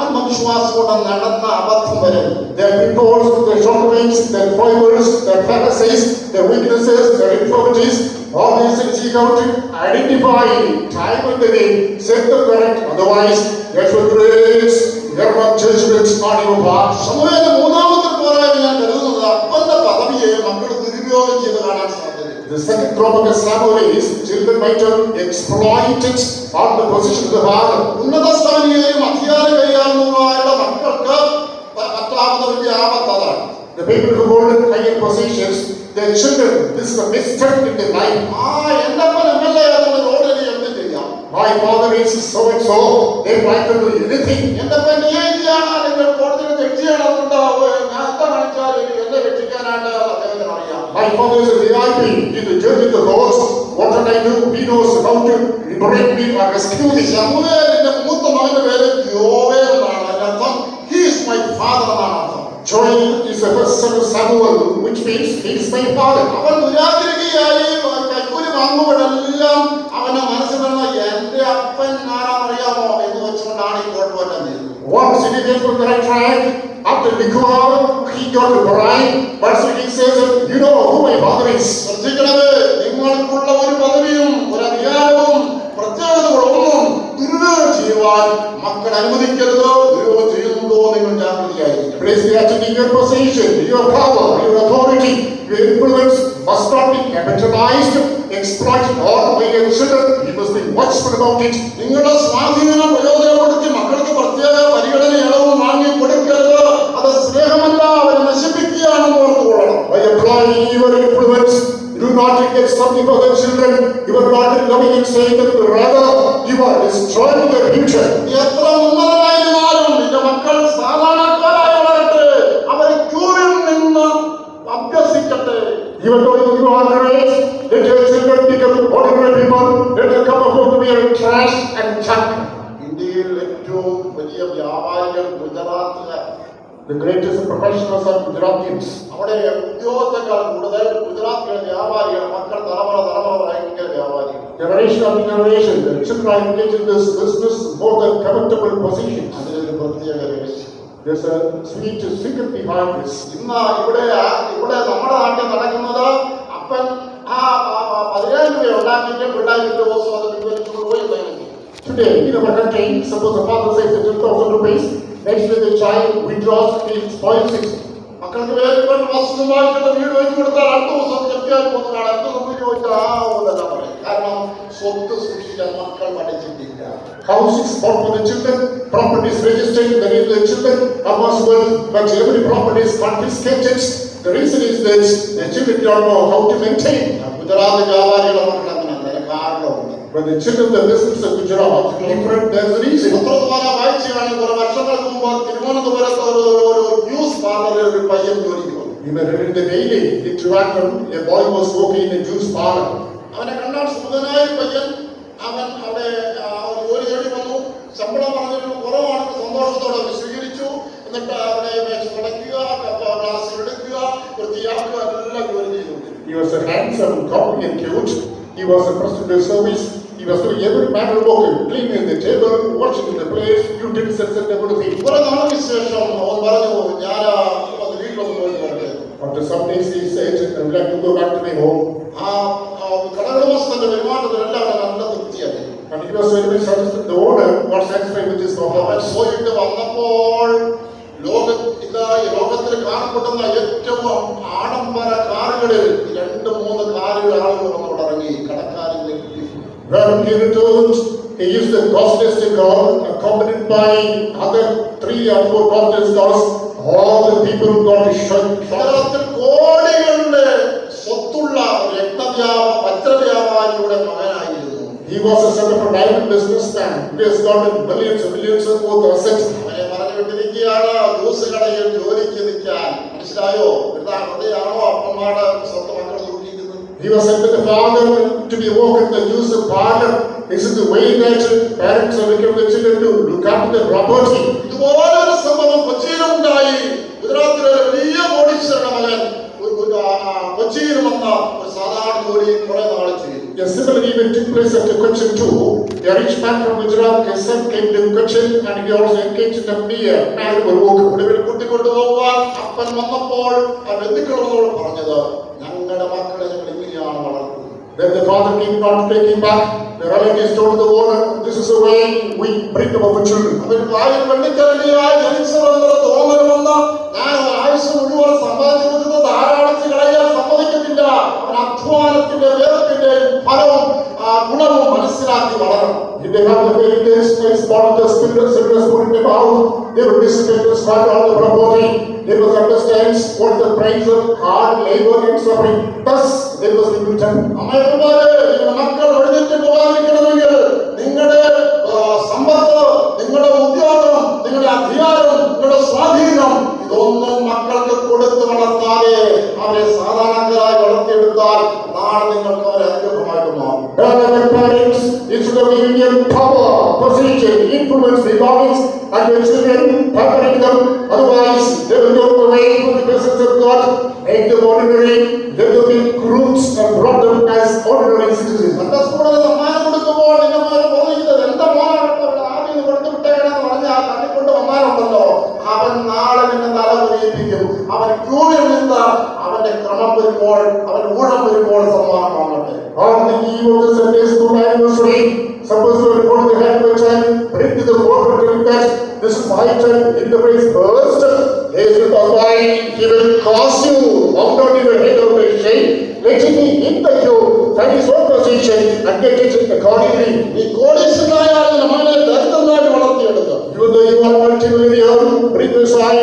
ആത്മവിശ്വാസം കൊണ്ട് നടന്ന അബദ്ധം വരെ Their pitfalls, their shortcomings, their foibles, their fantasies, their weaknesses, their infirmities, all these things you have to identify time and again, set them correct. Otherwise, there should be grace, there are judgments on your part. സമൂഹത്തിന്റെ മൂന്നാമത്തെ പോരായ്മ ഞാൻ കരുതുന്നത് അപ്പന്റെ പദവിയെ മക്കൾ ദുരുപയോഗം ചെയ്ത് കാണാൻ സാധ്യത. The second drawback of Samuel is children might have exploited on the position of the father. ഉന്നത സ്ഥാനീയയും അധികാരം കൈയാളുന്നവരായുള്ള മക്കൾക്ക് പറ്റാവുന്ന വലിയ ആപത്ത് അതാണ്. The people who hold higher positions, their children, this is a mistake in their life. എന്റെ അപ്പൻ MLA ആയതുകൊണ്ട് റോഡിൽ എന്ത് ചെയ്യാം? My father is so and so, they might do anything. എന്റെ അപ്പൻ DIG ആണ്, അല്ലെങ്കിൽ കോടതിയിൽ ജഡ്ജിയാണ്, അതുകൊണ്ട് ഞാൻ എന്താ കാണിച്ചാൽ എന്നെ രക്ഷിക്കാനായിട്ട് അദ്ദേഹത്തിന് അറിയാം. My father is a VIP, he is the judge of the laws. What can I do? He knows how to liberate me or rescue me. ശമൂവേലിന്റെ മൂത്ത മകന്റെ പേര് യോവേൽ എന്നാണ്. അതിനർത്ഥം he is my father എന്നാണ് അർത്ഥം. Joel is the first son of Samuel, which means he is my father. അവൻ ദുരാഗ്രഹിയായി കൈക്കൂലി വാങ്ങുമ്പോഴെല്ലാം അവന്റെ മനസ്സിൽ നിന്ന് എന്റെ അപ്പൻ ആരാന്നറിയാമോ എന്ന് വെച്ചുകൊണ്ടാണ് ഈ കോട്ടുപോറ്റം ചെയ്തത്. Once he came from the right track, after Nicola, he got the bride. But he says, you know who my father is. ശ്രദ്ധിക്കണമേ, നിങ്ങൾക്കുള്ള ഒരു പദവിയും ഒരു അധികാരവും പ്രത്യേകതകളൊന്നും ദുരുപയോഗം ചെയ്യുവാൻ മക്കൾ അനുവദിക്കരുത്. ദുരുപയോഗം ചെയ്യുന്നുണ്ടോ നിങ്ങൾ ജാഗ്രതയായിരിക്കും. Place the attention in your position, your power, your authority, your influence must not be capitalized, exploited, or by your children. You must be watchful about it. നിങ്ങളുടെ സ്വാധീനം പ്രയോജനപ്പെടുത്തി മക്കൾക്ക് പ്രത്യേക പരിഗണന ഇളവും വാങ്ങി കൊടുക്കരുത്. അത് സ്നേഹമല്ല, അവരെ നശിപ്പിക്കുകയാണെന്ന് ഓർത്തുകൊള്ളണം. By applying your influence, do not get something for the children. You are not loving and saying them, rather you are destroying their future. എത്ര ഉന്നതനായിരുന്നാലും നിന്റെ മക്കൾ സാധാരണക്കാരായി വളരട്ടെ, അവരെ ക്യൂവിൽ നിന്ന് അഭ്യസിക്കട്ടെ. Even though you are great, let your children become ordinary people. Let them come up to be a trash and junk. ഇന്ത്യയിൽ ഏറ്റവും വലിയ വ്യാപാരികൾ ഗുജറാത്തുകാർ. The greatest professionals are Gujaratians. അവിടെ ഉദ്യോഗത്തെക്കാൾ കൂടുതൽ ഗുജറാത്തിലെ വ്യാപാരികൾ മക്കൾ തലമുറ ഭയങ്കര വ്യാപാരികൾ. Generation after generation, the children are engaged in this business more than comfortable positions. അതിലൊരു പ്രത്യേക രഹസ്യം. There's a sweet secret behind this. ഇന്ന് ഇവിടെ നമ്മുടെ നാട്ടിൽ നടക്കുന്നത് അപ്പൻ 10,000 രൂപ ഉണ്ടാക്കിയിട്ട് പിള്ളേർക്ക് ദിവസം അത് പിൻവലിച്ചുകൊണ്ട് പോയി എന്തെങ്കിലും. Today, in our country, suppose the father says 10,000 rupees, next day the child withdraws, he spoils it. മക്കൾക്ക് വേണ്ടി വസ്തു വാങ്ങിച്ചിട്ട് വീട് വെച്ച് കൊടുത്താൽ അടുത്ത ദിവസം ചെപ്പിയാൽ പോകുന്നതാണ്. അടുത്ത ദിവസം ചോദിച്ചാൽ പറയും. കാരണം സ്വത്ത് സൂക്ഷിക്കാൻ മക്കൾ പഠിച്ചിട്ടില്ല. House is bought for the children, property is registered, there is the children, Allah's will, but every property is confiscated. The reason is that the children don't know how to maintain. Gujarat വ്യാപാരികളുടെ മക്കൾ അങ്ങനെ കാരണമുണ്ട്. When the children of the business of Gujarat, different, there's a reason. പത്രദ്വാര വായിച്ചാണ് കുറെ വർഷങ്ങൾക്ക് മുമ്പ് തിരുവനന്തപുരത്ത് ഒരു juice പാർലറിൽ ഒരു പയ്യൻ ജോലിക്ക് വന്നു. You may read in the Daily, in Trivandrum, a boy was working in a juice parlor. അവനെ കണ്ടാൽ സുഖനായ പയ്യൻ. അവൻ അവിടെ ജോലി തേടി വന്നു. ശമ്പളം പറഞ്ഞിട്ട് കുറവാണെന്ന് സന്തോഷത്തോടെ അവർ സ്വീകരിച്ചു. എന്നിട്ട് അവിടെ മേശ തുടയ്ക്കുക, ഗ്ലാസ് എടുക്കുക, വൃത്തിയാക്കുക, എല്ലാം ജോലി ചെയ്തു. He was a handsome, comely and cute. He was a president service. He was doing every manner of work, cleaning the table, washing the plates, utensils and everything. കുറെ നാൾക്ക് ശേഷം അവൻ പറഞ്ഞു, ഞാൻ വീട്ടിലൊന്ന് പോയി വരട്ടെ. After some days he said, I would like to go back to my home. ആ കടകളുടമസ്ഥന്റെ പെരുമാറ്റത്തിലെല്ലാം അവനെ നല്ല തൃപ്തിയാക്കി. And he was very much satisfied. The owner was satisfied with his അവൻ performance. പോയിട്ട് വന്നപ്പോൾ ലോകത്തിൽ കാണപ്പെടുന്ന ഏറ്റവും ആഡംബര കാറുകളിൽ 2-3 കാറുകൾ ആളുകൾ വന്നോട് ഇറങ്ങി കടക്കാരിൽ കിട്ടി. When he returned, he used the costliest car, accompanied by other 3 or 4 costliest cars. All the people got a shock. കേരളത്തിൽ കോടികളുടെ സ്വത്തുള്ള വജ്രവ്യാപാരിയുടെ മകനായിരുന്നു. He was a son of a diamond businessman. He has got millions and millions of worth assets. അവനെ പറഞ്ഞു വിട്ടിരിക്കുകയാണ് juice കടയിൽ ജോലിക്ക് നിൽക്കാൻ. മനസ്സിലായോ? വെറുതെയാണോ അപ്പന്മാരുടെ സ്വന്തം മക്കൾ നോക്കിയിരിക്കുന്നത്? He was sent by the father to be working in the juice parlor. This is the way that parents are looking for the children to look after their property. ഇതുപോലൊരു സംഭവം കൊച്ചിയിലുണ്ടായി. ഗുജറാത്തിലെ ഒരു വലിയ കോടീശ്വരന്റെ മകൻ കൊച്ചിയിൽ വന്ന ഒരു സാധാരണ ജോലി കുറെ നാൾ ചെയ്തു. A similar event took place at Cochin too. A rich man from Gujarat, his son came to Cochin and he also engaged in a mere manual work. ഒടുവിൽ കൂട്ടിക്കൊണ്ടുപോകാൻ അപ്പൻ വന്നപ്പോൾ ആ ബന്ധുക്കളോട് പറഞ്ഞത്, ഞങ്ങളുടെ മക്കളെ ഞങ്ങൾ ഇങ്ങനെയാണ് വളർത്തുന്നത്. Then the father came not to take him back. The relatives told the owner, this is the way we bring up our children. അവൻ വായിൽ വെള്ളിക്കരടിയായി ജനിച്ചതെന്നുള്ള തോന്നലുമെന്ന് ഞാൻ ആയുസ് മുഴുവൻ സമ്പാദിച്ചു കൊടുത്ത് ധാരാളിച്ച് കളയാൻ സമ്മതിക്കുന്നില്ല. അവൻ അധ്വാനത്തിന്റെ വേദത്തിന്റെയും ഫലവും ഗുണവും മനസ്സിലാക്കി വളരണം. If they have the very taste, as part of the spirit put in the mouth, they will dissipate and spread all the property. They must understand what the price of hard labor and suffering. Thus, they must be written. അമ്മയന്മാരെ, നിങ്ങളുടെ മക്കൾ എഴുന്നേറ്റ് പോകാതിരിക്കണമെങ്കിൽ നിങ്ങളുടെ സമ്പത്ത്, നിങ്ങളുടെ ഉദ്യോഗം, നിങ്ങളുടെ അധികാരം, നിങ്ങളുടെ സ്വാധീനം ഇതൊന്നും മക്കൾക്ക് കൊടുത്ത് വളർത്താതെ അവരെ സാധാരണക്കാരായി വളർത്തിയെടുത്താൽ നാളെ നിങ്ങൾക്ക് അവരെ അനുഗ്രഹമായിട്ട് മാറും. Parents, instead of giving them power, position, influence, belongings, and their children, pampering them, otherwise they will go away from the presence of God, make them ordinary, let them be grooms and brought them as ordinary citizens. സ്കൂളിൽ സമ്മാനം കൊടുക്കുമ്പോൾ നിങ്ങൾ ബോധിക്കുന്നത് എന്റെ മോനാണ് ആദ്യം കൊടുത്തു വിട്ടേക്കണമെന്ന് പറഞ്ഞാൽ തള്ളിക്കൊണ്ട് വന്നാലുണ്ടല്ലോ, അവൻ നാളെ നിന്നെ തല കുനിയിപ്പിക്കും. അവൻ ക്യൂവിൽ നിന്ന് അവന്റെ ക്രമം വരുമ്പോൾ, അവന്റെ ഊഴം വരുമ്പോൾ സമ്മാനം വാങ്ങട്ടെ. On the eve of the Sunday school anniversary, suppose to report the head of a child, bring to the forefront of that this is my child in the place first. Is because why he will cause you, walk down in your head out of shame. Let him be in the you, find his own position and get it accordingly. ഈ കോടീശ്വരനായാലും നമ്മളെ ദരിദ്രനായിട്ട് വളർത്തിയെടുക്കുക. Even though you are multi-millionaire, bring the son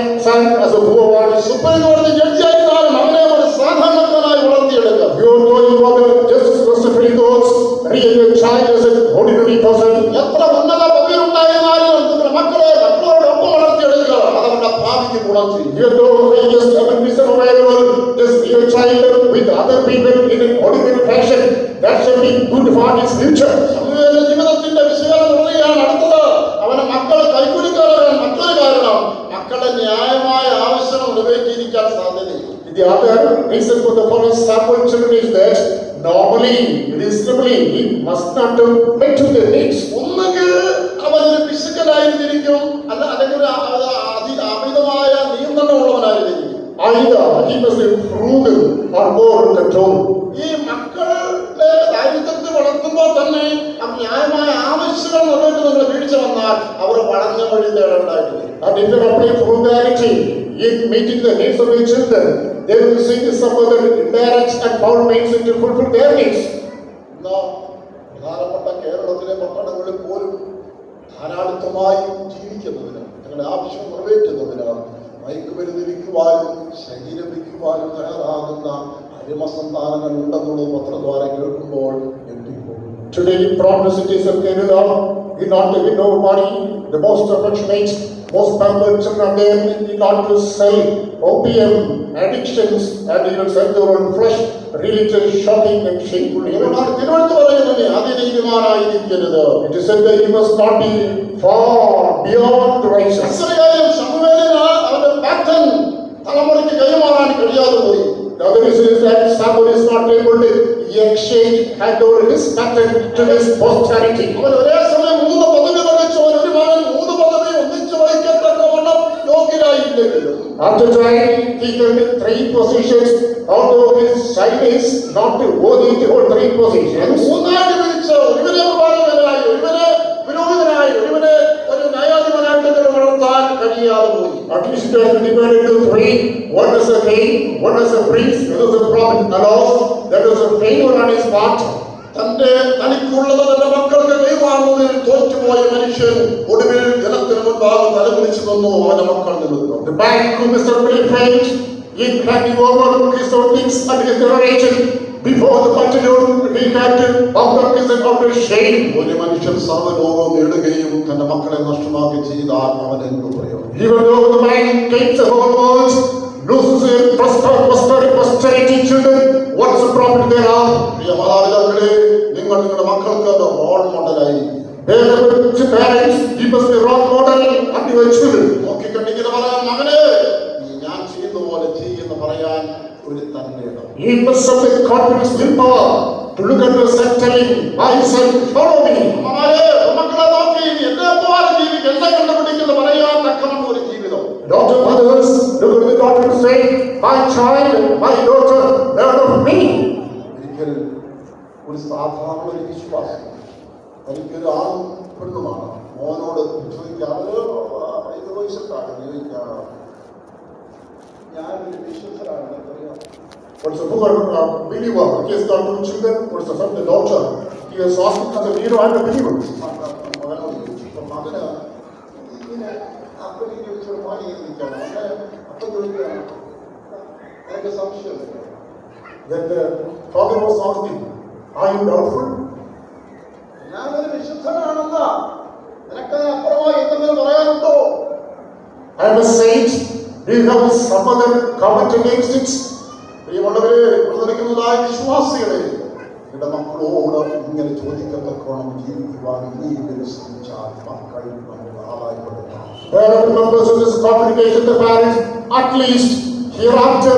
as a poor one. Supreme കോടതി ജഡ്ജിയായിരുന്നാലും നമ്മളെ ഒരു സാധാരണക്കാരായി വളർത്തിയെടുക്കുക. Even though you are the justice of the Supreme Court, rear your child as an ordinary person. എത്ര ഉന്നത പദവിയിലുണ്ടായിരുന്നാലും നിങ്ങളുടെ മക്കളെ മക്കളോടൊപ്പം വളർത്തിയെടുക്കുക. അതവരുടെ ഭാവിക്ക് ഗുണം ചെയ്യും. Even though he is a minister of available, just your child with other people in an ordinary fashion. That shall be good for his future. സമൂഹത്തിന്റെ ജീവിതത്തിന്റെ വിശകലനം പറയുകയാണ് അടുത്തത്. അവന്റെ മക്കൾ കൈക്കൂലിക്കാരാകാൻ മറ്റൊരു കാരണം മക്കളുടെ ന്യായമായ ആവശ്യം നിറവേറ്റിയിരിക്കാൻ സാധ്യതയില്ല. The other reason for the following sample children is that normally, reasonably, he must not met to the needs. ഒന്നുകിൽ അവനൊരു പിശുക്കനായിരുന്നിരിക്കും, അല്ലെങ്കിൽ അമിതമായ നിയന്ത്രണമുള്ളവനായിരിക്കും. Either he must be frugal or more control. ഈ മക്കളുടെ ദാരിദ്ര്യത്തിൽ വളർത്തുമ്പോൾ തന്നെ ന്യായമായ ആവശ്യങ്ങൾ നിറവേറ്റുന്ന വീഴ്ച വന്നാൽ അവർ വളഞ്ഞ വഴി തേടേണ്ടതായിട്ടുണ്ട്. And if you apply frugality in meeting the needs of your children, they will see some other indirect and foul means to fulfill their needs. ഇന്ന് പ്രധാനപ്പെട്ട കേരളത്തിലെ പട്ടണങ്ങളിൽ പോലും ധാരാളിത്തമായി ജീവിക്കുന്നതിന്, ഞങ്ങളുടെ ആവശ്യം നിറവേറ്റുന്നതിന് മയക്കുമരുന്ന് വിൽക്കുവാനും ശരീരം വിൽക്കുവാനും തയ്യാറാകുന്ന അടിമസന്താനങ്ങൾ ഉണ്ടെന്നുള്ളത് പത്രദ്വാര കേൾക്കുമ്പോൾ ഞെട്ടിപ്പോകുന്നു. Today, prominent cities of Kerala, in order to know money, the most affectionate, most pampered children are there in order to sell opium, addictions, and even sell their own flesh. Really, it is shocking and shameful. It is said that you must not be far beyond the righteous. The other reason is that Samuel is not able to exchange hand over his pattern to his posterity. After trying, he took 3 positions, although his child is not worthy to hold 3 positions. At least it has been divided into 3. One is a king, one is a priest, one is a prophet. Allows that was a failure on his part. തനിക്കുള്ളത് തന്റെ മക്കൾക്ക് കൈമാറുന്നതിൽ തോറ്റുപോയ മനുഷ്യൻ ഒടുവിൽ ജനത്തിന് മുൻപാകെ തലകുനിച്ചു തന്നു. അവന്റെ മക്കൾ നിന്നു. The man who Mr. Philip failed in handing over his own things and his generation before the multitude, he had to offer his outer shame. ഒരു മനുഷ്യൻ സർവ്വലോകം നേടുകയും തന്റെ മക്കളെ നഷ്ടമാക്കി ചെയ്താൽ അവൻ എന്ത് പ്രയോജനം? Even though the man gains the whole world, loses his posterity children, what's the profit thereof? പ്രിയ മാതാപിതാക്കളെ, നിങ്ങൾ നിങ്ങളുടെ മക്കൾക്ക് റോൾ മോഡലായി. Parents, you must be role model unto your children. നോക്കിക്കണ്ടിങ്ങനെ പറയാൻ, മകനെ ഞാൻ ചെയ്യുന്ന പോലെ ചെയ്യുന്ന പറയാൻ ഒരു തന്നെയാണ്. He must have the confidence, willpower to look at yourself, telling, my son, follow me. മക്കളെ നോക്കി എന്നെ പോലെ ജീവിക്കും, എന്നെ കണ്ടുപിടിക്കുന്ന പറയാൻ തക്കമുള്ള ഒരു ജീവിതം. Daughter mothers, look at the daughter and say, my child, my daughter, learn of me. ഒരിക്കൽ ഒരു സാധാരണ ഒരു വിശ്വാസം, എനിക്കൊരു ആണും പെണ്ണുമാണ്, മോനോട് ചോദിക്കാറ് 5 വയസ്സൊട്ടാണ് ചോദിക്കാറ്, ഞാനൊരു വിശ്വസനാണെന്ന് പറയാം. What's the poor believer? He has got 2 children. What's the son, the daughter? He has asked as a hero and a believer. മകനോട് ചോദിച്ചു, മകന് ഇങ്ങനെ അപ്പനെ ചോദിച്ചൊരു പണി നിൽക്കണം, അപ്പം ചോദിക്കുകയാണ്, എനിക്ക് സംശയമില്ല. Then the father was asking, are you doubtful? ഞാനൊരു വിശുദ്ധനാണെന്നാ, നിനക്ക് അപ്പുറമായി എന്തെങ്കിലും പറയാനുണ്ടോ? I am a saint. Do you have some other comment against it? പ്രിയമുള്ളവരെ, പ്രവർത്തിക്കുന്നതായ വിശ്വാസികളെ, നിങ്ങളുടെ മക്കളോട് ഇങ്ങനെ ചോദിക്കത്തക്കോണം ജീവിക്കുവാൻ നീ ശ്രമിച്ചാൽ മക്കൾ നമ്മുടെ ആളായിക്കൊടുക്കാം. Parent members of this congregation, the parents, at least hereafter,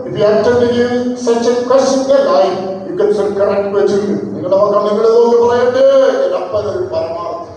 if you attempt to give such a question in their life, you can still correct your children. നിങ്ങളുടെ മക്കൾ നിങ്ങളെ നോക്കി പറയട്ടെ, എൻ്റെ അപ്പനൊരു പരമാർത്ഥം.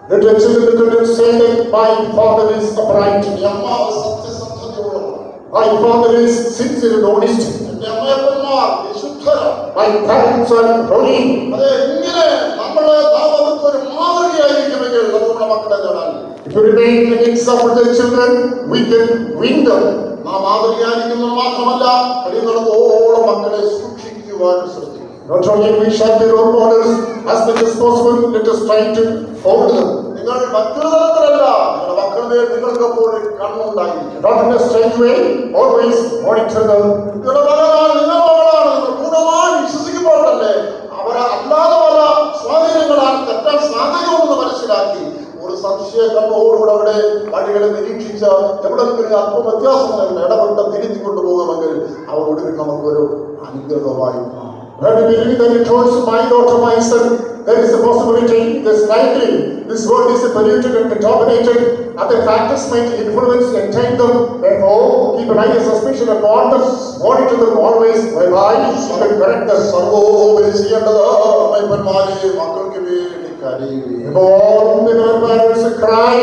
Let your children look at and say that my father is upright. എൻ്റെ അമ്മാവ് സത്യസന്ധതയുള്ളവർ. My father is sincere and honest. എൻ്റെ അമ്മയപ്പന്മാർ വിശുദ്ധരാണ്. My parents are holy. അതെ, ഇങ്ങനെ നമ്മളെ അവർക്ക് ഒരു മാതൃകയായിരിക്കുമെങ്കിൽ നമ്മുടെ മക്കളെ നേടാൻ. If you remain an example to the children, we can win them. നാം മാതൃകയായിരിക്കുന്നത് മാത്രമല്ല, കഴിയുന്നിടത്തോളം മക്കളെ സൂക്ഷിക്കുവാൻ ശ്രദ്ധിക്കും. Not only we shall be role models, as much as possible, let us try to hold them. നിങ്ങൾ മറ്റൊരു തരത്തിലല്ല, നിങ്ങളുടെ മക്കളുടെ നിങ്ങൾക്ക് എപ്പോഴും കണ്ണുണ്ടായിരിക്കും. Not in a strange way, always monitor them. നിങ്ങളുടെ മകനാണ്, നിങ്ങളുടെ മകളാണ്, നിങ്ങൾ പൂർണ്ണമായി വിശ്വസിക്കുമ്പോൾ തന്നെ അവരെ അല്ലാതെ പല സ്വാധീനങ്ങളാണ്, തെറ്റാൻ സാധ്യതയുണ്ടെന്ന് മനസ്സിലാക്കി ഒരു സംശയ കണ്ണോടുകൂടെ അവിടെ വഴികളെ നിരീക്ഷിച്ച എവിടെങ്കിലും അല്പം വ്യത്യാസങ്ങൾ ഇടപെട്ട് തിരുത്തി കൊണ്ടുപോകുമെങ്കിൽ അവർ ഒടുവിൽ നമുക്കൊരു അനുഗ്രഹമായി മാറും. When we believe that it holds my daughter, my son, there is a possibility, there's likely, this world is polluted and contaminated, other factors might influence and taint them. Therefore, keep an eye of suspicion upon them, monitor them always, whereby you can correct them. സർവ്വോപരി ചെയ്യേണ്ടത് അമ്മയപ്പന്മാരെ മക്കൾക്ക് വേണ്ടി കരയുകയും All the parents cry,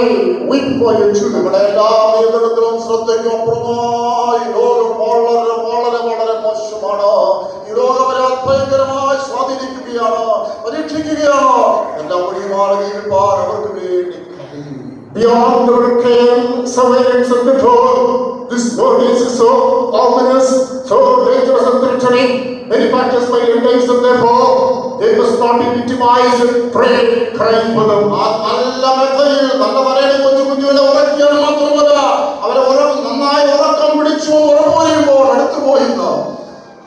weep for your children. നമ്മുടെ എല്ലാ നിയന്ത്രണത്തിലും ശ്രദ്ധയ്ക്കും അപ്പുറമായി ലോകം വളരെ വളരെ വളരെ മോശമാണ്. ഈ ലോകം അവരെ ഭയങ്കരമായി സ്വാധീനിക്കുകയാണ്, പരീക്ഷിക്കുകയാണ്. എല്ലാം വഴിയുമാണ് ജീവിപ്പാൻ അവർക്ക് വേണ്ടി കരയുകയും. Beyond our care, surveillance and control, this world is so ominous, so dangerous and threatening. Many factors might entice them, therefore, they must not be victimized. Pray, cry for them. നല്ല മെത്തയിൽ നല്ല വരയുടെ കൊച്ചു കുഞ്ഞുവിനെ ഉറക്കിയാൽ മാത്രമല്ല, അവരെ നന്നായി ഉറക്കം പിടിച്ചു ഉറപ്പുവരുമ്പോൾ അടുത്തു പോയിന്ന്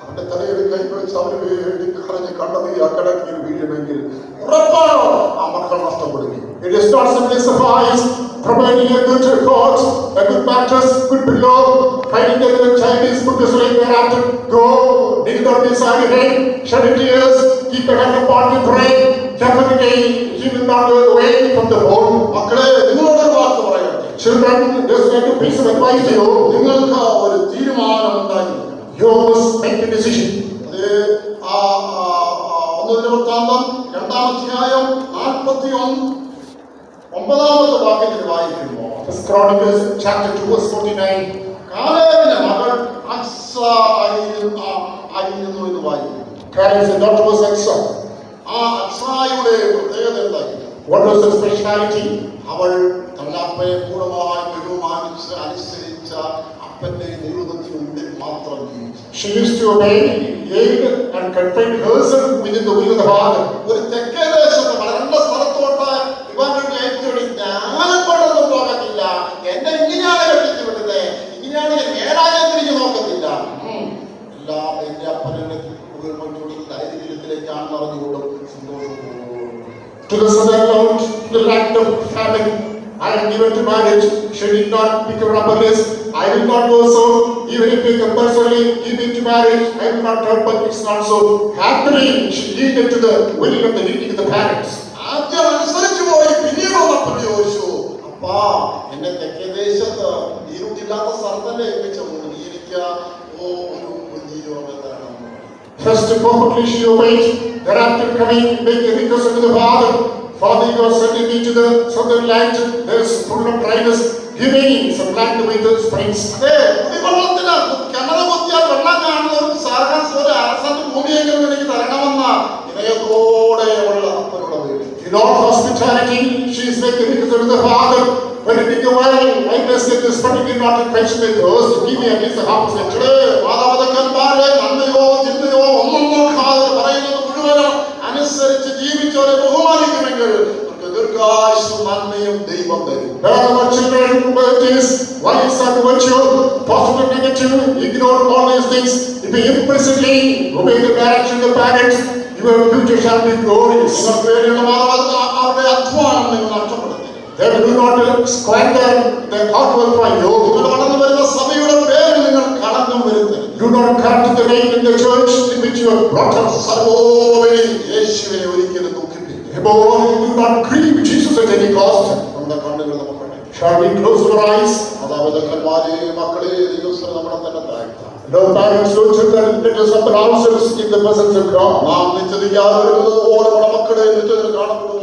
അവന്റെ തലയിൽ കൈവച്ച് അവന് വേണ്ടി കരഞ്ഞ് കണ്ണുനീർ അക്കടക്കിൽ വീഴുമെങ്കിൽ ഉറപ്പാണോ ആ മക്കൾ നഷ്ടപ്പെടുകയും. It is not simply suffice providing a good report, a good mattress, good pillow, finding that the child is put to sleep thereafter. Go, kneel down beside your head, shed tears, keep your hand upon the brain. Definitely, he will not go away from the home. മക്കളെ, നിങ്ങളോട് ഒരു വാക്ക് പറയട്ടെ. Children, just like a piece of advice to you. നിങ്ങൾക്ക് ഒരു തീരുമാനം ഉണ്ടായിരിക്കണം. You must make a decision. അത് ഒന്നുവൃത്താന്തം 2-ാം അധ്യായം 49-ാമത്തെ വാക്യത്തിൽ വായിക്കുമ്പോൾ First Chronicles chapter 2 verse 49. കാലേബിന്റെ മകൾ അക്സ ആയിരുന്നു എന്ന് വായിക്കുന്നു. Caleb's daughter was Aksa. ആ അക്സായുടെ പ്രത്യേകത എന്തായിരുന്നു? What was the speciality? അവൾ തന്റെ അപ്പയെ പൂർണ്ണമായി ബഹുമാനിച്ച് അനുസരിച്ച അപ്പന്റെ ദൈവത്തിനുള്ളിൽ മാത്രം ജീവിച്ചു. She used to obey, aid and confine herself within the will of the Father. ഒരു തെക്കേ ദേശത്ത് വളരേണ്ട സ്ഥലത്തോട്ട് ഇവരുടെ കയറ്റോടി ഞാനൊന്നും പോകത്തില്ല, എന്നെ ഇങ്ങനെയാണ് കെട്ടിച്ചു വിടുന്നത്, ഇങ്ങനെയാണ് ഞാൻ നേരാകാൻ തിരിഞ്ഞു നോക്കത്തില്ല, എല്ലാം എന്റെ അപ്പനെ ധൈര്യത്തിലേക്കാണ് അറിഞ്ഞുകൊണ്ടും സന്തോഷവും. To the southern land, the land of famine, I am given to marriage. She did not become rebellious. I will not go so. Even if you compulsorily give me to marriage, I will not hurt, but it's not so. Happily, she yielded to the will of the leading of the parents. ആദ്യം അനുസരിച്ചു പോയി പിന്നീട് വന്നപ്പോൾ ചോദിച്ചു, അപ്പാ എന്നെ തെക്കേ ദേശത്ത് ഇരുട്ടില്ലാത്ത സ്ഥലത്തല്ലേ ഏൽപ്പിച്ചു, എനിക്ക് First, perfectly she obeyed. Thereafter, coming, make a request unto the Father. Father, you are sending me to the southern land. There is full of dryness. Give me some land with the springs. In all hospitality, she is making a request unto the Father. When it became well, I bless that this particular not to quench my thirst, to give me at least a half a century. അനുസരിച്ച് ജീവിച്ചവരെ ബഹുമാനിക്കുമെങ്കിൽ ദീർഘായുസ്സും നന്മയും ദൈവം തരും. Positive, negative, ignore all these things. If you implicitly obey the direction of the parents, your future shall be glorious. അവരുടെ അധ്വാനം നിങ്ങൾ നഷ്ടപ്പെടുത്തി. They do not squander their hard work for you. വളർന്നു വരുന്ന സഭയുടെ പേരിൽ നിങ്ങൾ കളങ്കം വരുത്തരുത്. Do not corrupt the name in the church in which you are brought up. സർവോപരി യേശുവിനെ ഒരിക്കലും ദുഃഖിപ്പിക്കരുത്. Above all, do not grieve Jesus at any cost. നമ്മുടെ കണ്ണുകൾ നമുക്ക് Shall we close our eyes? മാതാപിതാക്കന്മാരെ, മക്കളെ, ദൈവസ്ഥ നമ്മളെ തന്നെ താഴ്ത്താം. No parents, no children, let us humble ourselves in the presence of God. നാം നിത്യതയ്ക്കാതെ വരുന്നത് പോലെ നമ്മുടെ മക്കളെ നിത്യത്തിൽ കാണപ്പെടുന്നു.